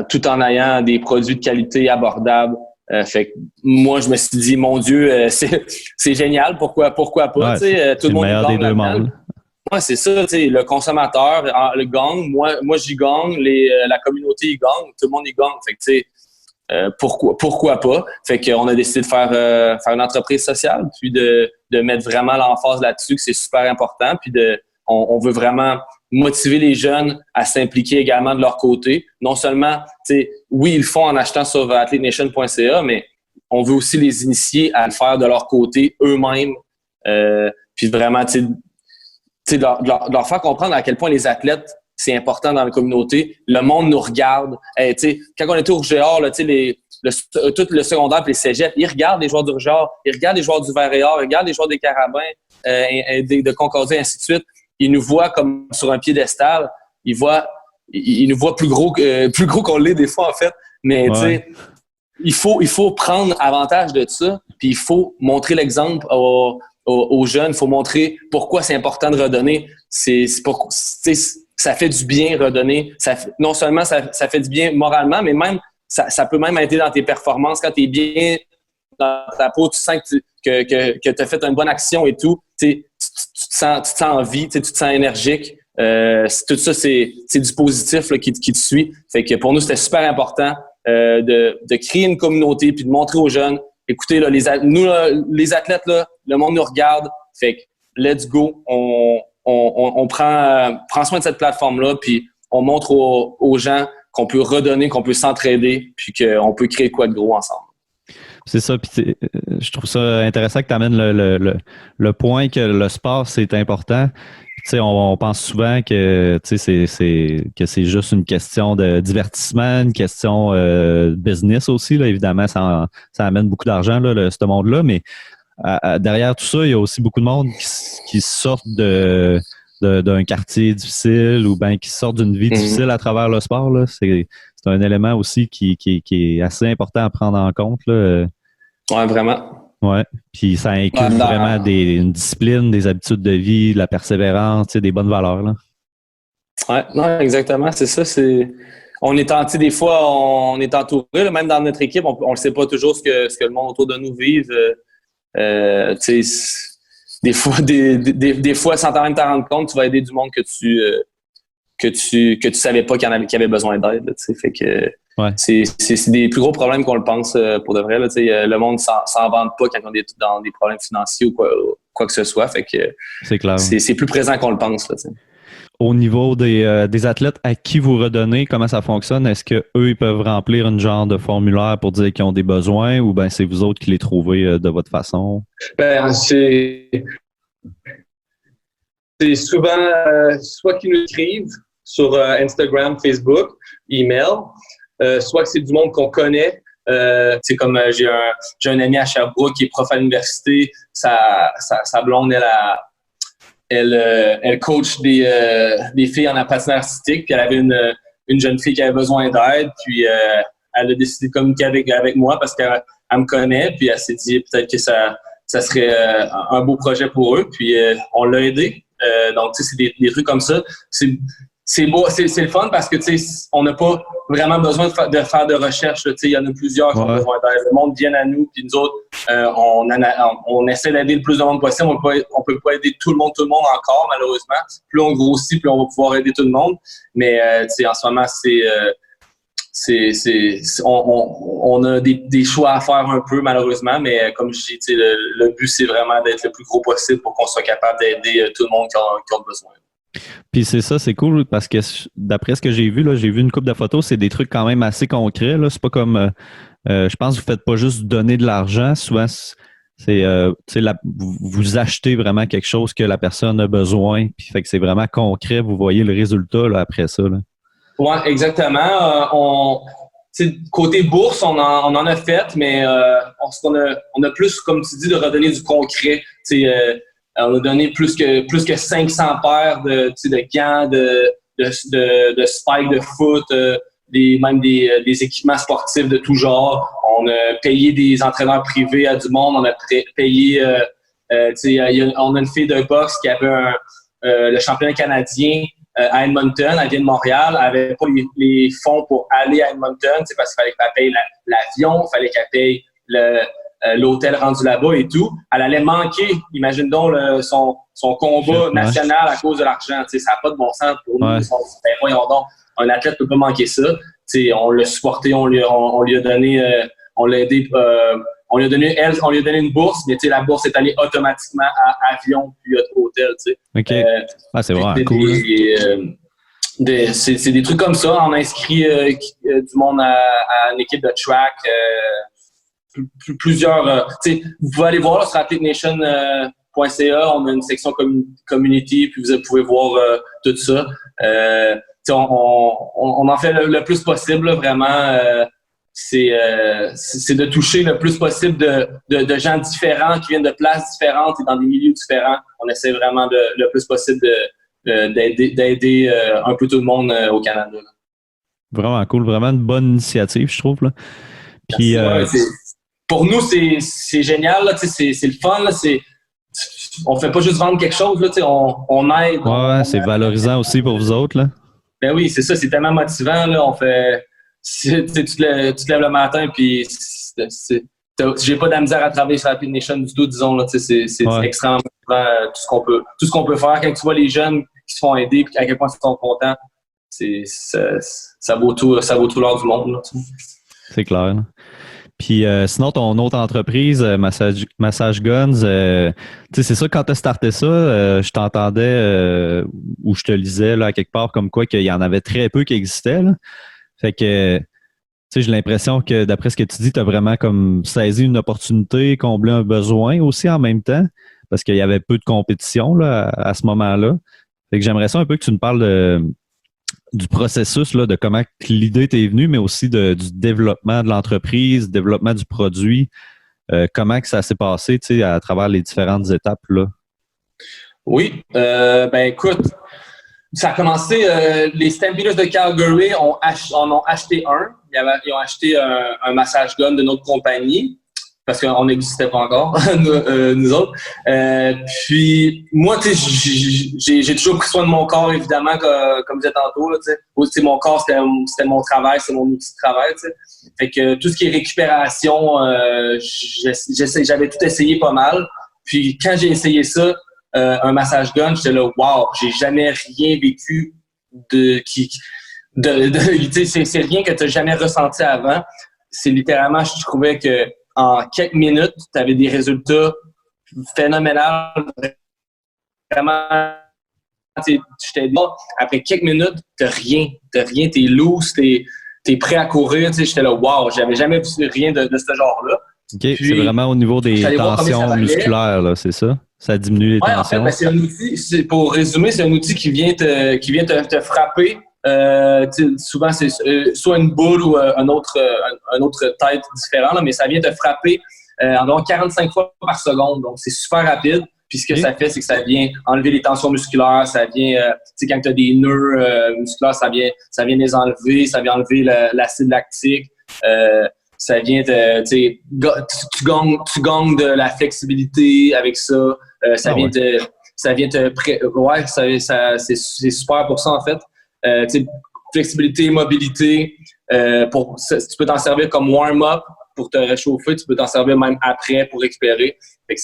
tout en ayant des produits de qualité abordables. Fait que moi, je me suis dit, mon Dieu, c'est génial, pourquoi pas? Ouais, tout le monde gagne des deux mondes. Ouais, c'est ça, le consommateur le gagne, moi j'y gagne, la communauté y gagne, tout le monde y gagne. Fait que pourquoi pas? Fait qu'on a décidé de faire une entreprise sociale, puis de mettre vraiment l'emphase là-dessus, que c'est super important, puis on veut vraiment motiver les jeunes à s'impliquer également de leur côté. Non seulement, oui, ils le font en achetant sur athletenation.ca, mais on veut aussi les initier à le faire de leur côté eux-mêmes, puis vraiment, leur faire comprendre à quel point les athlètes, c'est important dans la communauté. Le monde nous regarde. Quand on était au Rougeur, tout le secondaire et les cégeps, ils regardent les joueurs du Rougeur, ils regardent les joueurs du Vert-et-Or, ils regardent les joueurs des Carabins, de Concordia, ainsi de suite. Ils nous voient comme sur un piédestal. Ils nous voient plus gros qu'on l'est des fois, en fait. Mais il faut prendre avantage de ça, puis il faut montrer l'exemple aux jeunes. Il faut montrer pourquoi c'est important de redonner. Ça fait du bien redonner. Non seulement ça fait du bien moralement, mais même ça peut même aider dans tes performances. Quand tu es bien dans ta peau, tu sens que tu as fait une bonne action et tout. Tu te sens en vie, tu te sens énergique. Tout ça, c'est du positif là, qui te suit. Fait que pour nous, c'était super important de créer une communauté puis de montrer aux jeunes, écoutez, là, les athlètes, là, le monde nous regarde. Fait que let's go. On prend soin de cette plateforme-là, puis on montre aux gens qu'on peut redonner, qu'on peut s'entraider, puis qu'on peut créer quoi de gros ensemble. C'est ça, puis je trouve ça intéressant que tu amènes le point que le sport, c'est important. On pense souvent que c'est juste une question de divertissement, une question de business aussi. Là. Évidemment, ça amène beaucoup d'argent, là, ce monde-là, mais derrière tout ça, il y a aussi beaucoup de monde qui sortent d'un quartier difficile ou bien qui sortent d'une vie difficile à travers le sport. Là. C'est un élément aussi qui est assez important à prendre en compte. Là. Ouais, vraiment. Ouais. Puis ça inclut vraiment une discipline, des habitudes de vie, de la persévérance, des bonnes valeurs. Là. Ouais, non, exactement, c'est ça. On est des fois, on est entouré, là, même dans notre équipe, on ne sait pas toujours ce que le monde autour de nous vive. Tu sais, des fois, sans même t'en rendre compte, tu vas aider du monde que tu savais pas qu'il y avait besoin d'aide. Tu sais, fait que Ouais, c'est des plus gros problèmes qu'on le pense pour de vrai. Là, tu sais, le monde s'en vante pas quand on est dans des problèmes financiers ou quoi que ce soit. Fait que c'est clair. c'est plus présent qu'on le pense. Là, tu sais. Au niveau des athlètes à qui vous redonnez, comment ça fonctionne? Est-ce que eux ils peuvent remplir une genre de formulaire pour dire qu'ils ont des besoins ou ben c'est vous autres qui les trouvez de votre façon? Ben, c'est souvent soit qu'ils nous écrivent sur Instagram, Facebook, email, soit que c'est du monde qu'on connaît. C'est comme j'ai un ami à Sherbrooke qui est prof à l'université. Sa blonde, elle coach des filles en patinage artistique. Puis elle avait une jeune fille qui avait besoin d'aide. Puis elle a décidé de communiquer avec moi parce qu'elle me connaît. Puis elle s'est dit peut-être que ça serait un beau projet pour eux. Puis on l'a aidé. Donc, tu sais, c'est des trucs comme ça. C'est beau, c'est le fun parce que, tu sais, on n'a pas vraiment besoin de faire de recherche. Tu sais, il y en a plusieurs qui ont besoin d'aide. Le monde vient à nous, puis nous autres, on essaie d'aider le plus de monde possible. On peut pas aider tout le monde encore, malheureusement. Plus on grossit, plus on va pouvoir aider tout le monde. Mais, tu sais, en ce moment, on a des choix à faire un peu, malheureusement, mais comme je dis, le but, c'est vraiment d'être le plus gros possible pour qu'on soit capable d'aider tout le monde qui a besoin. Puis c'est ça, c'est cool parce que d'après ce que j'ai vu, là, j'ai vu une couple de photos, c'est des trucs quand même assez concrets. Là. C'est pas comme je pense que vous faites pas juste donner de l'argent. Souvent, vous achetez vraiment quelque chose que la personne a besoin. Puis fait que c'est vraiment concret, vous voyez le résultat là, après ça. Là. Oui, exactement. Côté bourse, on en a fait, mais on a plus, comme tu dis, de redonner du concret. On a donné plus que 500 paires de gants, de spikes de foot, même des équipements sportifs de tout genre. On a payé des entraîneurs privés à du monde. On a payé, on a une fille de boxe qui avait le championnat canadien à Edmonton, elle vient de Montréal, elle n'avait pas les fonds pour aller à Edmonton, parce qu'il fallait qu'elle paye l'avion, il fallait qu'elle paye l'hôtel rendu là-bas et tout. Elle allait manquer, imagine donc, son combat national à cause de l'argent. Ça n'a pas de bon sens pour nous. Ben, voyons donc, un athlète ne peut pas manquer ça. On l'a supporté, on lui a donné, on l'a aidé. On lui a donné une bourse, mais la bourse est allée automatiquement à avion puis à hôtel. OK. C'est vraiment cool. C'est des trucs comme ça. On a inscrit du monde à une équipe de track. Plusieurs. Vous pouvez aller voir là, sur athletenation.ca. On a une section community, puis vous pouvez voir tout ça. On en fait le plus possible, là, vraiment. C'est de toucher le plus possible de gens différents qui viennent de places différentes et dans des milieux différents. On essaie vraiment le plus possible d'aider un peu tout le monde au Canada. Là. Vraiment cool, vraiment une bonne initiative, je trouve. Là. Puis, pour nous, c'est génial, là, c'est le fun. Là, on fait pas juste vendre quelque chose, là, on aide. Ouais, c'est valorisant aussi pour vous autres. Là. Ben oui, c'est ça, c'est tellement motivant. Là, on fait. Tu te lèves le matin, puis j'ai pas de la misère à travailler sur la Rapid Nation du tout, disons. Là, c'est extrêmement motivant tout ce qu'on peut faire. Quand tu vois les jeunes qui se font aider, puis à quel point ils sont contents, ça vaut tout l'or du monde. Là, c'est clair. Là. Puis sinon, ton autre entreprise, Massage Guns, c'est ça, quand tu as starté ça, je t'entendais ou je te lisais là, quelque part comme quoi qu'il y en avait très peu qui existaient. Là. Fait que, j'ai l'impression que d'après ce que tu dis, tu as vraiment comme saisi une opportunité, comblé un besoin aussi en même temps, parce qu'il y avait peu de compétition là, à ce moment-là. Fait que j'aimerais ça un peu que tu nous parles du processus, là, de comment l'idée t'est venue, mais aussi du développement de l'entreprise, développement du produit. Comment que ça s'est passé à travers les différentes étapes? Là? Oui, écoute, ça a commencé, les Stampeders de Calgary en ont acheté un. Ils ont acheté un massage gun de notre compagnie. parce qu'on n'existait pas encore, nous autres. Puis moi, tu sais, j'ai toujours pris soin de mon corps, évidemment, comme je disais tantôt. Là, tu sais, mon corps, c'était mon travail, c'est mon outil de travail. Tu sais. Fait que tout ce qui est récupération, j'avais tout essayé pas mal. Puis quand j'ai essayé ça, un massage gun, j'étais là, wow, j'ai jamais rien vécu tu sais, c'est rien que tu n'as jamais ressenti avant. C'est littéralement, je trouvais que en quelques minutes, tu avais des résultats phénoménales. Vraiment, j'étais dit, après quelques minutes, t'as rien, t'es loose, t'es prêt à courir. Tu sais, j'étais là, wow, j'avais jamais vu rien de ce genre-là. OK, puis, c'est vraiment au niveau des tensions musculaires, là, c'est ça? Ça diminue les tensions? En fait, ben, c'est un outil, pour résumer, c'est un outil qui vient te frapper. Souvent, c'est soit une boule ou un autre tête différent, là, mais ça vient te frapper environ 45 fois par seconde. Donc, c'est super rapide. Puis, ce que ça fait, c'est que ça vient enlever les tensions musculaires. Ça vient, quand tu as des nœuds musculaires, ça vient les enlever. Ça vient enlever l'acide lactique. Ça vient tu gagnes de la flexibilité avec ça. Ça vient c'est super pour ça, en fait. Flexibilité, mobilité, tu peux t'en servir comme warm-up pour te réchauffer, tu peux t'en servir même après pour récupérer. Fait que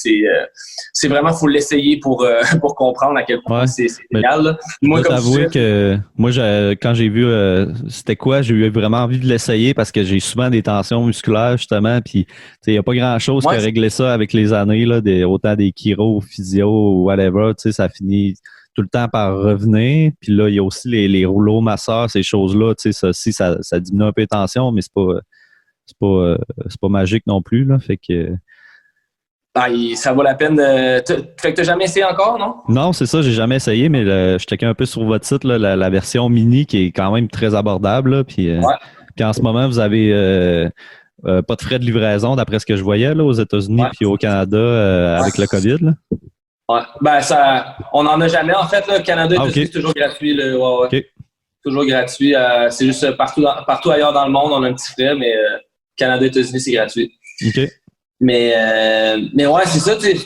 c'est vraiment, faut l'essayer pour comprendre à quel point c'est génial. Là. Moi, comme t'avouer que moi, quand j'ai vu c'était quoi, j'ai eu vraiment envie de l'essayer parce que j'ai souvent des tensions musculaires, justement, puis il n'y a pas grand-chose qui a réglé ça avec les années, là, autant des chiro, physio, whatever, ça finit tout le temps par revenir. Puis là, il y a aussi les rouleaux masseurs, ces choses-là, ça diminue un peu les tensions, mais c'est pas magique non plus, là, fait que... ça vaut la peine Fait que t'as jamais essayé encore, non? Non, c'est ça, j'ai jamais essayé, mais je checkais un peu sur votre site, là, la version mini qui est quand même très abordable, là, puis en ce moment, vous avez pas de frais de livraison, d'après ce que je voyais, là, aux États-Unis puis au Canada avec le COVID, là. Ouais. Ben, on n'en a jamais, en fait, là. Canada et États-Unis, c'est toujours gratuit, là. Okay. Toujours gratuit. C'est juste partout ailleurs dans le monde, on a un petit frais, mais Canada et États-Unis, c'est gratuit. OK. Mais ouais, c'est ça, tu sais.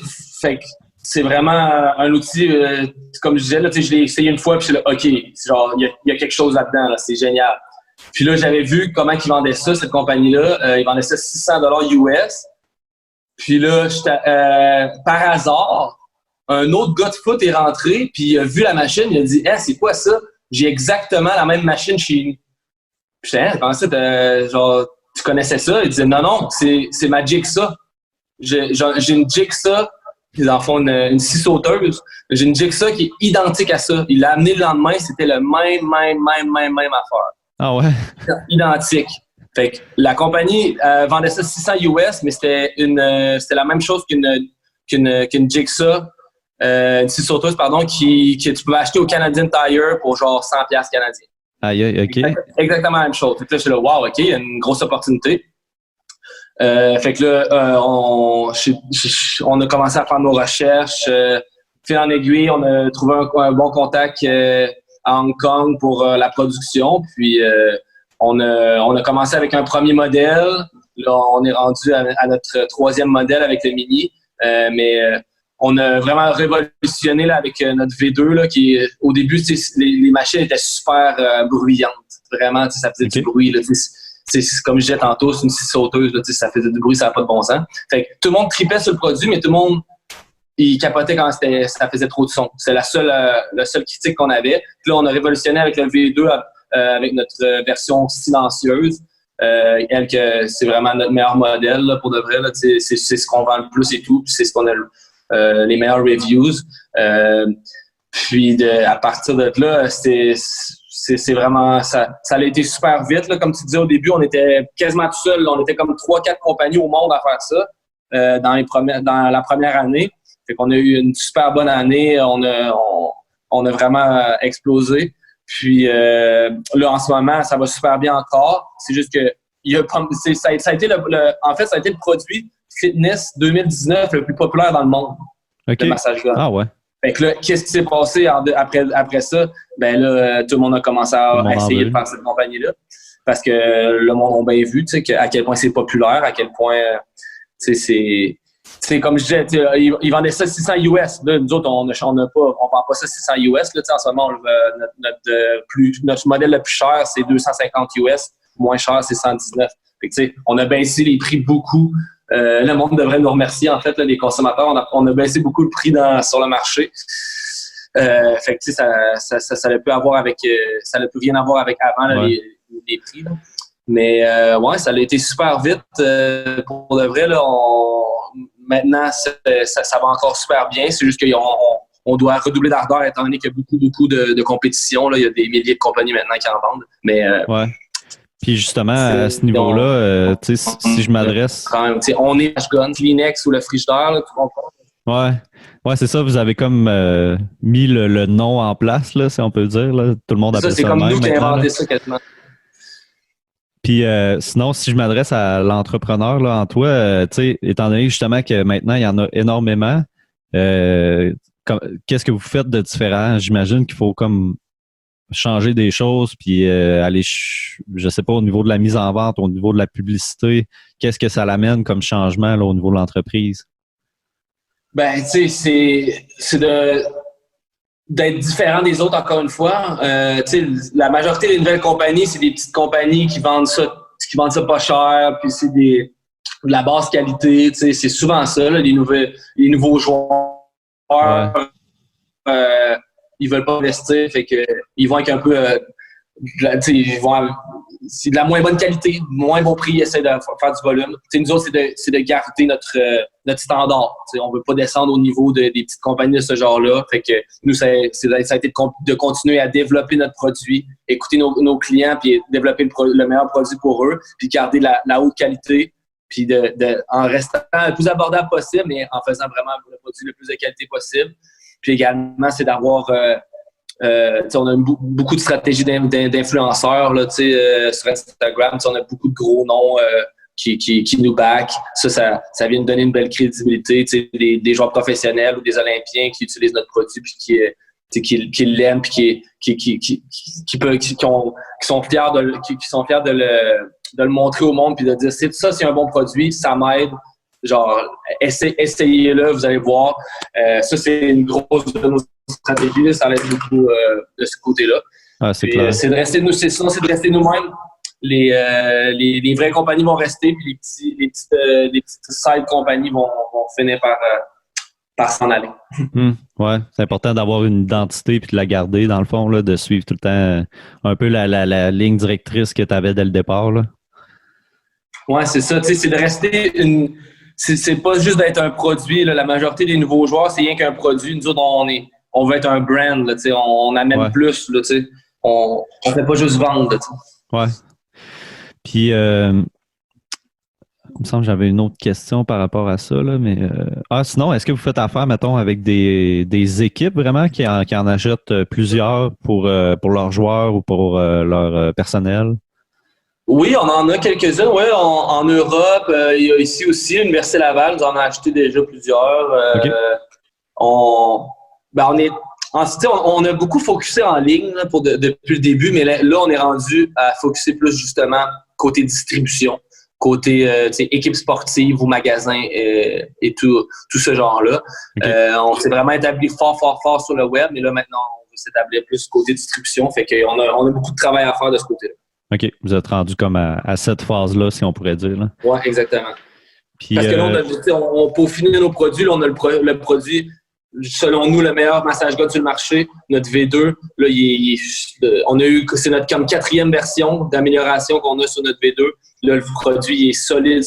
Fait que c'est vraiment un outil, comme je disais, là, tu sais, je l'ai essayé une fois, puis je suis là, OK, genre, il y a quelque chose là-dedans, là, c'est génial. Puis là, j'avais vu comment ils vendaient ça, cette compagnie-là. Ils vendaient ça $600 US. Puis là, par hasard, un autre gars de foot est rentré, puis il a vu la machine, il a dit « Hey, c'est quoi ça? J'ai exactement la même machine chez nous. » Puis je pensais, genre, tu connaissais ça? Il disait « Non, c'est ma Jigsaw. J'ai une Jigsaw, ils en font une scie sauteuse. J'ai une Jigsaw qui est identique à ça. Il l'a amené le lendemain, c'était le même affaire. Ah ouais? Identique. Fait que la compagnie vendait ça 600 US, mais c'était la même chose qu'une Jigsaw. Une scie sauteuse, pardon, que tu pouvais acheter au Canadian Tire pour genre 100$ canadiens. Aïe, OK. Exactement la même chose. Fait que là, je suis là, wow, OK, il y a une grosse opportunité. Fait que là, on a commencé à faire nos recherches. Fil en aiguille, on a trouvé un bon contact à Hong Kong pour la production. Puis, on a commencé avec un premier modèle. Là, on est rendu à notre troisième modèle avec le Mini. On a vraiment révolutionné là, avec notre V2 là, qui au début les machines étaient super bruyantes, vraiment, ça faisait du bruit là, c'est comme je disais tantôt, c'est une scie sauteuse là, ça faisait du bruit, ça n'a pas de bon sens. Fait que tout le monde tripait sur le produit, mais tout le monde il capotait quand ça faisait trop de son. C'est la seule critique qu'on avait. Puis là, on a révolutionné avec le V2 avec notre version silencieuse. Elle que c'est vraiment notre meilleur modèle là, pour de vrai là, c'est ce qu'on vend le plus et tout, puis c'est ce qu'on a les meilleurs reviews. Puis à partir de là, c'est vraiment ça a été super vite là, comme tu disais au début, on était quasiment tout seul, on était comme 3-4 compagnies au monde à faire ça dans la première année. Fait qu'on a eu une super bonne année, on a vraiment explosé. Puis là en ce moment, ça va super bien encore. C'est juste que ça a été en fait ça a été le produit fitness 2019 le plus populaire dans le monde. Okay. Le massage gun. Ah ouais. Fait que là, qu'est-ce qui s'est passé après ça? Ben là, tout le monde a commencé à essayer de faire cette compagnie-là. Parce que le monde a bien vu, tu sais, à quel point c'est populaire, à quel point, C'est comme je disais, ils vendaient ça 600 US. Là, nous autres, on vend pas ça 600 US. Là, en ce moment, notre modèle le plus cher, c'est 250 US. Moins cher, c'est 119. Fait que, on a baissé les prix beaucoup. Le monde devrait nous remercier, en fait, là, les consommateurs. On a baissé beaucoup le prix sur le marché. Fait que, ça ne peut avoir avec, ça ne peut rien avoir avec avant, là, les prix. Là. Mais, ça a été super vite. Pour de vrai, là, maintenant, ça va encore super bien. C'est juste qu'on doit redoubler d'ardeur étant donné qu'il y a beaucoup de compétition. Là. Il y a des milliers de compagnies maintenant qui en vendent. Mais, puis justement, à ce niveau-là, si je m'adresse... Quand même, on est Ashgun, Kleenex ou le frigidaire, là, tu comprends? Ouais, c'est ça. Vous avez comme mis le nom en place, là, si on peut dire. Là. Tout le monde appelle ça. C'est comme nous qui avons inventé ça quasiment. Puis sinon, si je m'adresse à l'entrepreneur là, en toi, étant donné justement que maintenant, il y en a énormément, qu'est-ce que vous faites de différent? J'imagine qu'il faut comme changer des choses puis aller, je sais pas, au niveau de la mise en vente, au niveau de la publicité, qu'est-ce que ça l'amène comme changement là, au niveau de l'entreprise? Ben, c'est d'être différent des autres, encore une fois. La majorité des nouvelles compagnies, c'est des petites compagnies qui vendent ça pas cher, puis c'est de la basse qualité. C'est souvent ça, là, les nouveaux joueurs. Ils veulent pas investir, fait que ils vont avec un peu c'est de la moins bonne qualité, moins bon prix, ils essaient de faire du volume. Nous autres, c'est de garder notre standard. On veut pas descendre au niveau des petites compagnies de ce genre-là. Fait que nous, ça a été de continuer à développer notre produit, écouter nos clients, puis développer le meilleur produit pour eux, puis garder la haute qualité, puis en restant le plus abordable possible, mais en faisant vraiment le produit le plus de qualité possible. Puis également, c'est d'avoir on a beaucoup de stratégies d'influenceurs là, sur Instagram. On a beaucoup de gros noms qui nous back. Ça vient nous donner une belle crédibilité. Des joueurs professionnels ou des Olympiens qui utilisent notre produit puis qui l'aiment puis qui sont fiers de le montrer au monde puis de dire c'est un bon produit, ça m'aide. Genre, essayez-le, vous allez voir. Ça, c'est une grosse de nos stratégies. Ça aide beaucoup de ce côté-là. Ah, c'est clair. C'est de rester nous-mêmes. Les vraies compagnies vont rester, puis les petites side compagnies vont finir par s'en aller. Ouais, c'est important d'avoir une identité puis de la garder, dans le fond, là, de suivre tout le temps un peu la ligne directrice que tu avais dès le départ. Là. Ouais, c'est ça. C'est de rester C'est pas juste d'être un produit. Là. La majorité des nouveaux joueurs, c'est rien qu'un produit. Nous autres, on veut être un brand. Là, on amène plus. Là, on fait pas juste vendre. Là, ouais. Puis, il me semble que j'avais une autre question par rapport à ça. Là, mais sinon, est-ce que vous faites affaire, mettons, avec des équipes vraiment qui en achètent plusieurs pour leurs joueurs ou pour leur personnel? Oui, on en a quelques-unes. Oui, en Europe, il y a ici aussi, l'Université Laval nous en a acheté déjà plusieurs. Okay. On a beaucoup focusé en ligne là, depuis le début, mais là, on est rendu à focuser plus justement côté distribution, côté équipe sportive ou magasin et tout ce genre-là. Okay. On s'est vraiment établi fort sur le web, mais là, maintenant, on veut s'établir plus côté distribution. Fait qu'on a beaucoup de travail à faire de ce côté-là. OK. Vous êtes rendu comme à cette phase-là, si on pourrait dire. Oui, exactement. Puis, parce que là, on peaufine nos produits. Là, on a le produit, selon nous, le meilleur massage gun sur le marché, notre V2. Là, on a eu, c'est notre comme 4e version d'amélioration qu'on a sur notre V2. Là, le produit il est solide.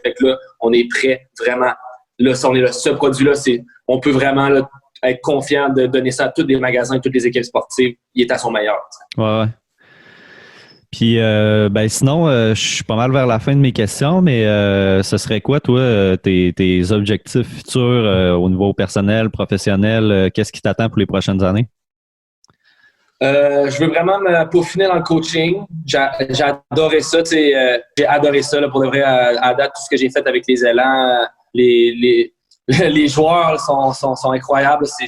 Fait que là, on est prêt vraiment. Là, ce produit-là, on peut vraiment là, être confiant de donner ça à tous les magasins, toutes les équipes sportives. Il est à son meilleur. Ouais. Puis, sinon, je suis pas mal vers la fin de mes questions, mais ce serait quoi, toi, tes objectifs futurs au niveau personnel, professionnel? Qu'est-ce qui t'attend pour les prochaines années? Je veux vraiment me peaufiner dans le coaching. J'ai adoré ça. J'ai adoré ça là, pour de vrai à date, tout ce que j'ai fait avec les élans. Les joueurs sont incroyables. Ça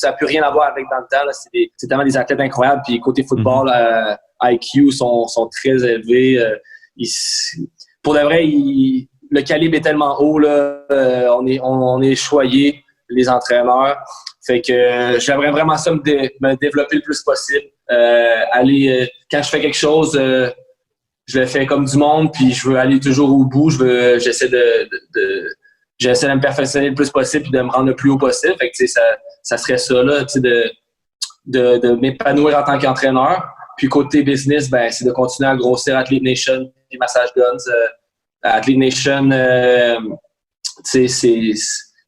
n'a plus rien à voir avec dans le temps. Là. C'est tellement des athlètes incroyables. Puis côté football, IQ sont très élevés. Pour de vrai, le calibre est tellement haut, là, on est choyés, les entraîneurs. Fait que j'aimerais vraiment ça me développer le plus possible. Quand je fais quelque chose, je le fais comme du monde, puis je veux aller toujours au bout. J'essaie de me perfectionner le plus possible puis de me rendre le plus haut possible. Fait que ça serait ça, là, de m'épanouir en tant qu'entraîneur. Puis côté business, ben c'est de continuer à grossir Athlete Nation et Massage Guns. Athlete Nation,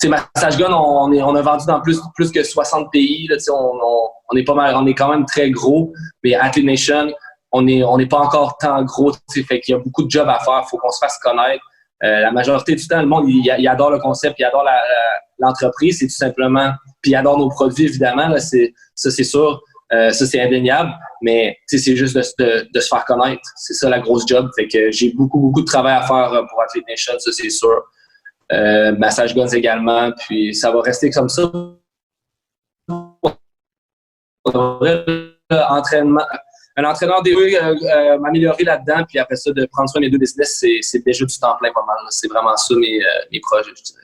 Massage Gun, on a vendu dans plus que 60 pays. Là, on est pas mal, on est quand même très gros. Mais Athlete Nation, on n'est pas encore tant gros. Fait qu'il y a beaucoup de jobs à faire. Il faut qu'on se fasse connaître. La majorité du temps, le monde, il adore le concept, il adore l'entreprise. C'est tout simplement... Puis il adore nos produits, évidemment. Là, c'est sûr. Ça, c'est indéniable. Mais c'est juste de se faire connaître. C'est ça, la grosse job. Fait que j'ai beaucoup de travail à faire pour Athlete Nation, ça, c'est sûr. Massage Guns également. Puis ça va rester comme ça. Un entraîneur des deux, m'améliorer là-dedans, puis après ça, de prendre soin des deux business, c'est déjà du temps plein pas mal. C'est vraiment ça mes projets, je dirais.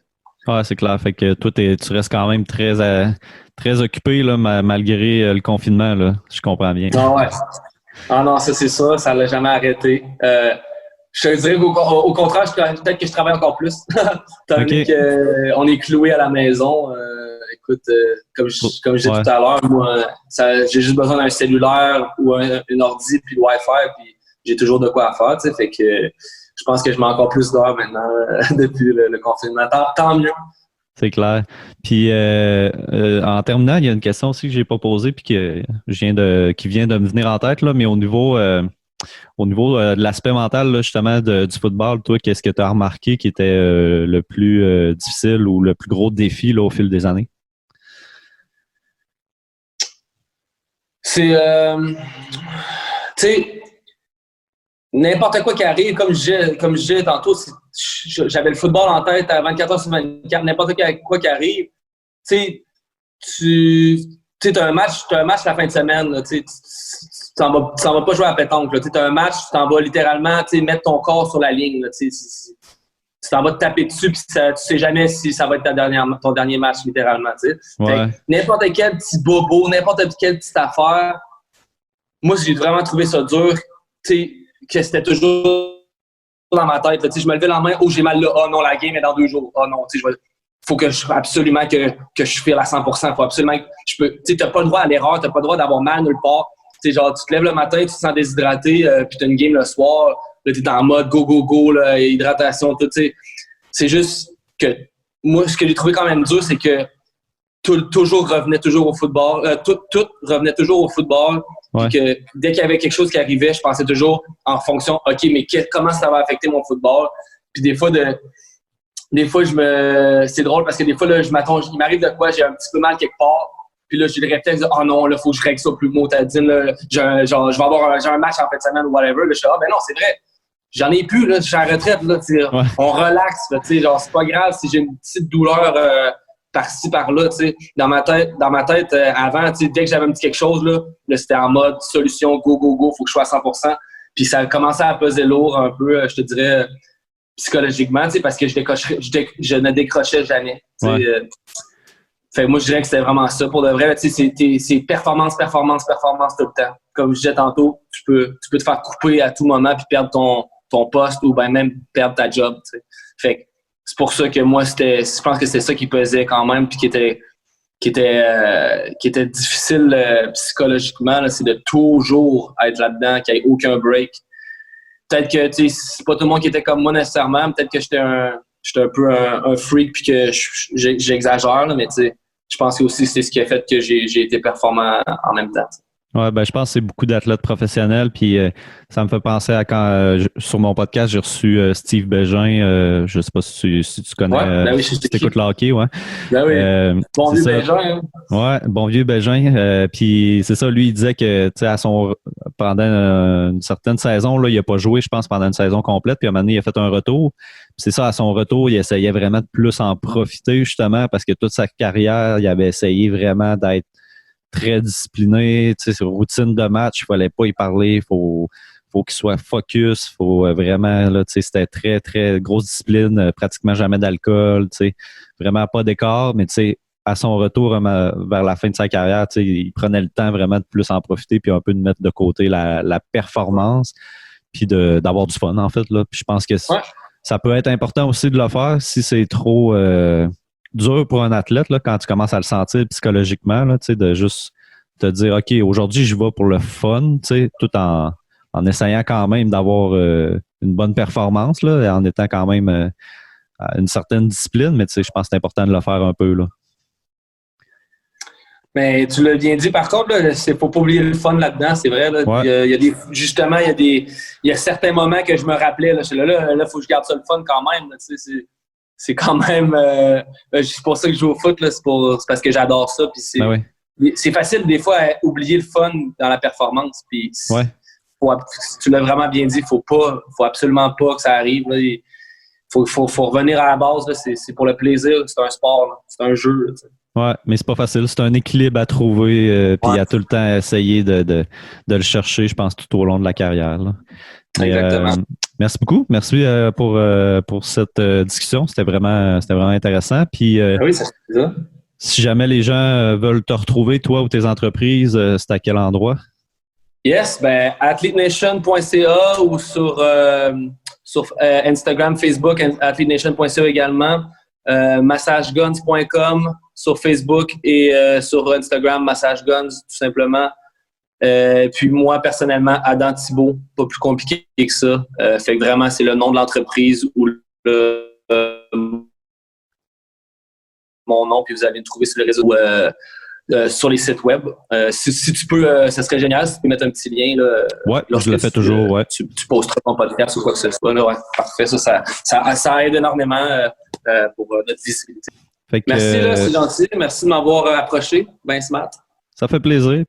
Ouais, c'est clair. Fait que toi, tu restes quand même très occupé là, malgré le confinement. Là. Je comprends bien. Ah ouais. Ah non, ça c'est ça. Ça l'a jamais arrêté. Je te dirais au contraire, peut-être que je travaille encore plus. Tant qu'on est cloué à la maison. Écoute, comme je disais tout à l'heure, moi, j'ai juste besoin d'un cellulaire ou un ordi puis le Wi-Fi, puis j'ai toujours de quoi faire. Fait que je pense que je mets encore plus d'heures maintenant depuis le confinement. Tant mieux. C'est clair. Puis en terminant, il y a une question aussi que j'ai pas posée puis qui vient de me venir en tête, là, mais au niveau de l'aspect mental, là, justement, du football, toi, qu'est-ce que tu as remarqué qui était le plus difficile ou le plus gros défi là, au fil des années? C'est, tu sais, n'importe quoi qui arrive, comme je disais tantôt, j'avais le football en tête à 24 heures sur 24, n'importe quoi qui arrive, tu as un match la fin de semaine, tu t'en vas pas jouer à la pétanque, tu as un match, tu t'en vas littéralement mettre ton corps sur la ligne, là, tu t'en vas te taper dessus, puis tu sais jamais si ça va être ton dernier match, littéralement. Ouais. N'importe quel petit bobo, n'importe quelle petite affaire, moi, j'ai vraiment trouvé ça dur, que c'était toujours dans ma tête. Je me levais la main, oh, j'ai mal là, oh non, la game est dans 2 jours, oh non, faut absolument que je file à 100%, faut absolument que t'as pas le droit à l'erreur, t'as pas le droit d'avoir mal nulle part. Genre, tu te lèves le matin, tu te sens déshydraté, puis t'as une game le soir, là, t'es en mode go, là, hydratation, tout, c'est juste que moi, ce que j'ai trouvé quand même dur, c'est que tout revenait toujours au football. Tout revenait toujours au football. Ouais. Puis que dès qu'il y avait quelque chose qui arrivait, je pensais toujours en fonction, OK, mais comment ça va affecter mon football? Puis des fois, c'est drôle parce que des fois, là, il m'arrive de quoi, j'ai un petit peu mal quelque part. Puis là, j'ai le réflexe de, oh non, là, faut que je règle ça plus motadine, là. J'ai un match en fin de semaine ou whatever. Là, je suis, ben non, c'est vrai. J'en ai plus, là. Je suis en retraite, là. Ouais. On relaxe, là, genre, c'est pas grave si j'ai une petite douleur par-ci, par-là, Dans ma tête, avant, dès que j'avais un petit quelque chose, là, c'était en mode solution, go, faut que je sois à 100%. Puis ça commençait à peser lourd un peu, je te dirais, psychologiquement, parce que je ne décrochais jamais. Ouais. Fait que moi, je dirais que c'était vraiment ça. Pour de vrai, c'est performance tout le temps. Comme je disais tantôt, tu peux te faire couper à tout moment puis perdre ton poste ou ben même perdre ta job. T'sais. Fait que c'est pour ça que moi, je pense que c'est ça qui pesait quand même puis qui était difficile psychologiquement, là, c'est de toujours être là-dedans, qu'il n'y ait aucun break. Peut-être que c'est pas tout le monde qui était comme moi nécessairement. Peut-être que j'étais un peu un freak puis que j'exagère, là, mais je pense que aussi c'est ce qui a fait que j'ai été performant en même temps. Ouais, ben je pense que c'est beaucoup d'athlètes professionnels, puis ça me fait penser à quand sur mon podcast j'ai reçu Steve Bégin, je sais pas si tu connais, ben oui, si tu écoutes le hockey, ouais. Ben oui. Bon vieux Bégin. Hein? Ouais, bon vieux Bégin. Puis c'est ça, lui il disait que pendant une certaine saison là, il a pas joué, je pense pendant une saison complète, puis à un moment donné il a fait un retour. Puis c'est ça, à son retour, il essayait vraiment de plus en profiter justement parce que toute sa carrière, il avait essayé vraiment d'être très discipliné, ses routines de match, il fallait pas y parler, faut faut qu'il soit focus, faut vraiment, là, tu sais, c'était très, très grosse discipline, pratiquement jamais d'alcool, tu sais, vraiment pas d'écart, mais tu sais, à son retour vers la fin de sa carrière, tu sais, il prenait le temps vraiment de plus en profiter puis un peu de mettre de côté la performance puis d'avoir du fun, en fait, là. Puis je pense que ça peut être important aussi de le faire si c'est trop dur pour un athlète, là, quand tu commences à le sentir psychologiquement, là, tu sais, de juste te dire, OK, aujourd'hui, je vais pour le fun, tu sais, tout en essayant quand même d'avoir une bonne performance, là, en étant quand même à une certaine discipline, mais tu sais, je pense que c'est important de le faire un peu, là. Mais tu l'as bien dit, par contre, il ne faut pas oublier le fun là-dedans, c'est vrai. Là, Ouais. justement, il y a certains moments que je me rappelais, là, faut que je garde ça le fun quand même. Là, c'est quand même... c'est pour ça que je joue au foot, là, c'est parce que j'adore ça. Puis c'est facile des fois à oublier le fun dans la performance. Puis tu l'as vraiment bien dit, faut absolument pas que ça arrive. Il faut revenir à la base. Là, c'est pour le plaisir, c'est un sport, là, c'est un jeu. Là, ouais, mais c'est pas facile. C'est un équilibre à trouver, puis à tout le temps essayer de le chercher, je pense, tout au long de la carrière. Là. Mais, exactement. Merci beaucoup. Merci pour cette discussion. C'était vraiment intéressant. Puis, oui, ça fait ça. Si jamais les gens veulent te retrouver, toi ou tes entreprises, c'est à quel endroit? Yes, athletenation.ca ou sur Instagram, Facebook, athletenation.ca également. Massageguns.com sur Facebook et sur Instagram, MassageGuns, tout simplement. Puis moi, personnellement, Adam Thibault, pas plus compliqué que ça. Fait que vraiment, c'est le nom de l'entreprise ou mon nom, puis vous allez me trouver sur les réseaux, sur les sites web. Si tu peux, ça serait génial si tu peux mettre un petit lien. Là, ouais, je le fais toujours, ouais. Tu posteras ton podcast ou quoi que ce soit. Là, ouais, parfait, ça aide énormément pour notre visibilité. Merci, là, c'est gentil. Merci de m'avoir approché. Ben smart. Ça fait plaisir.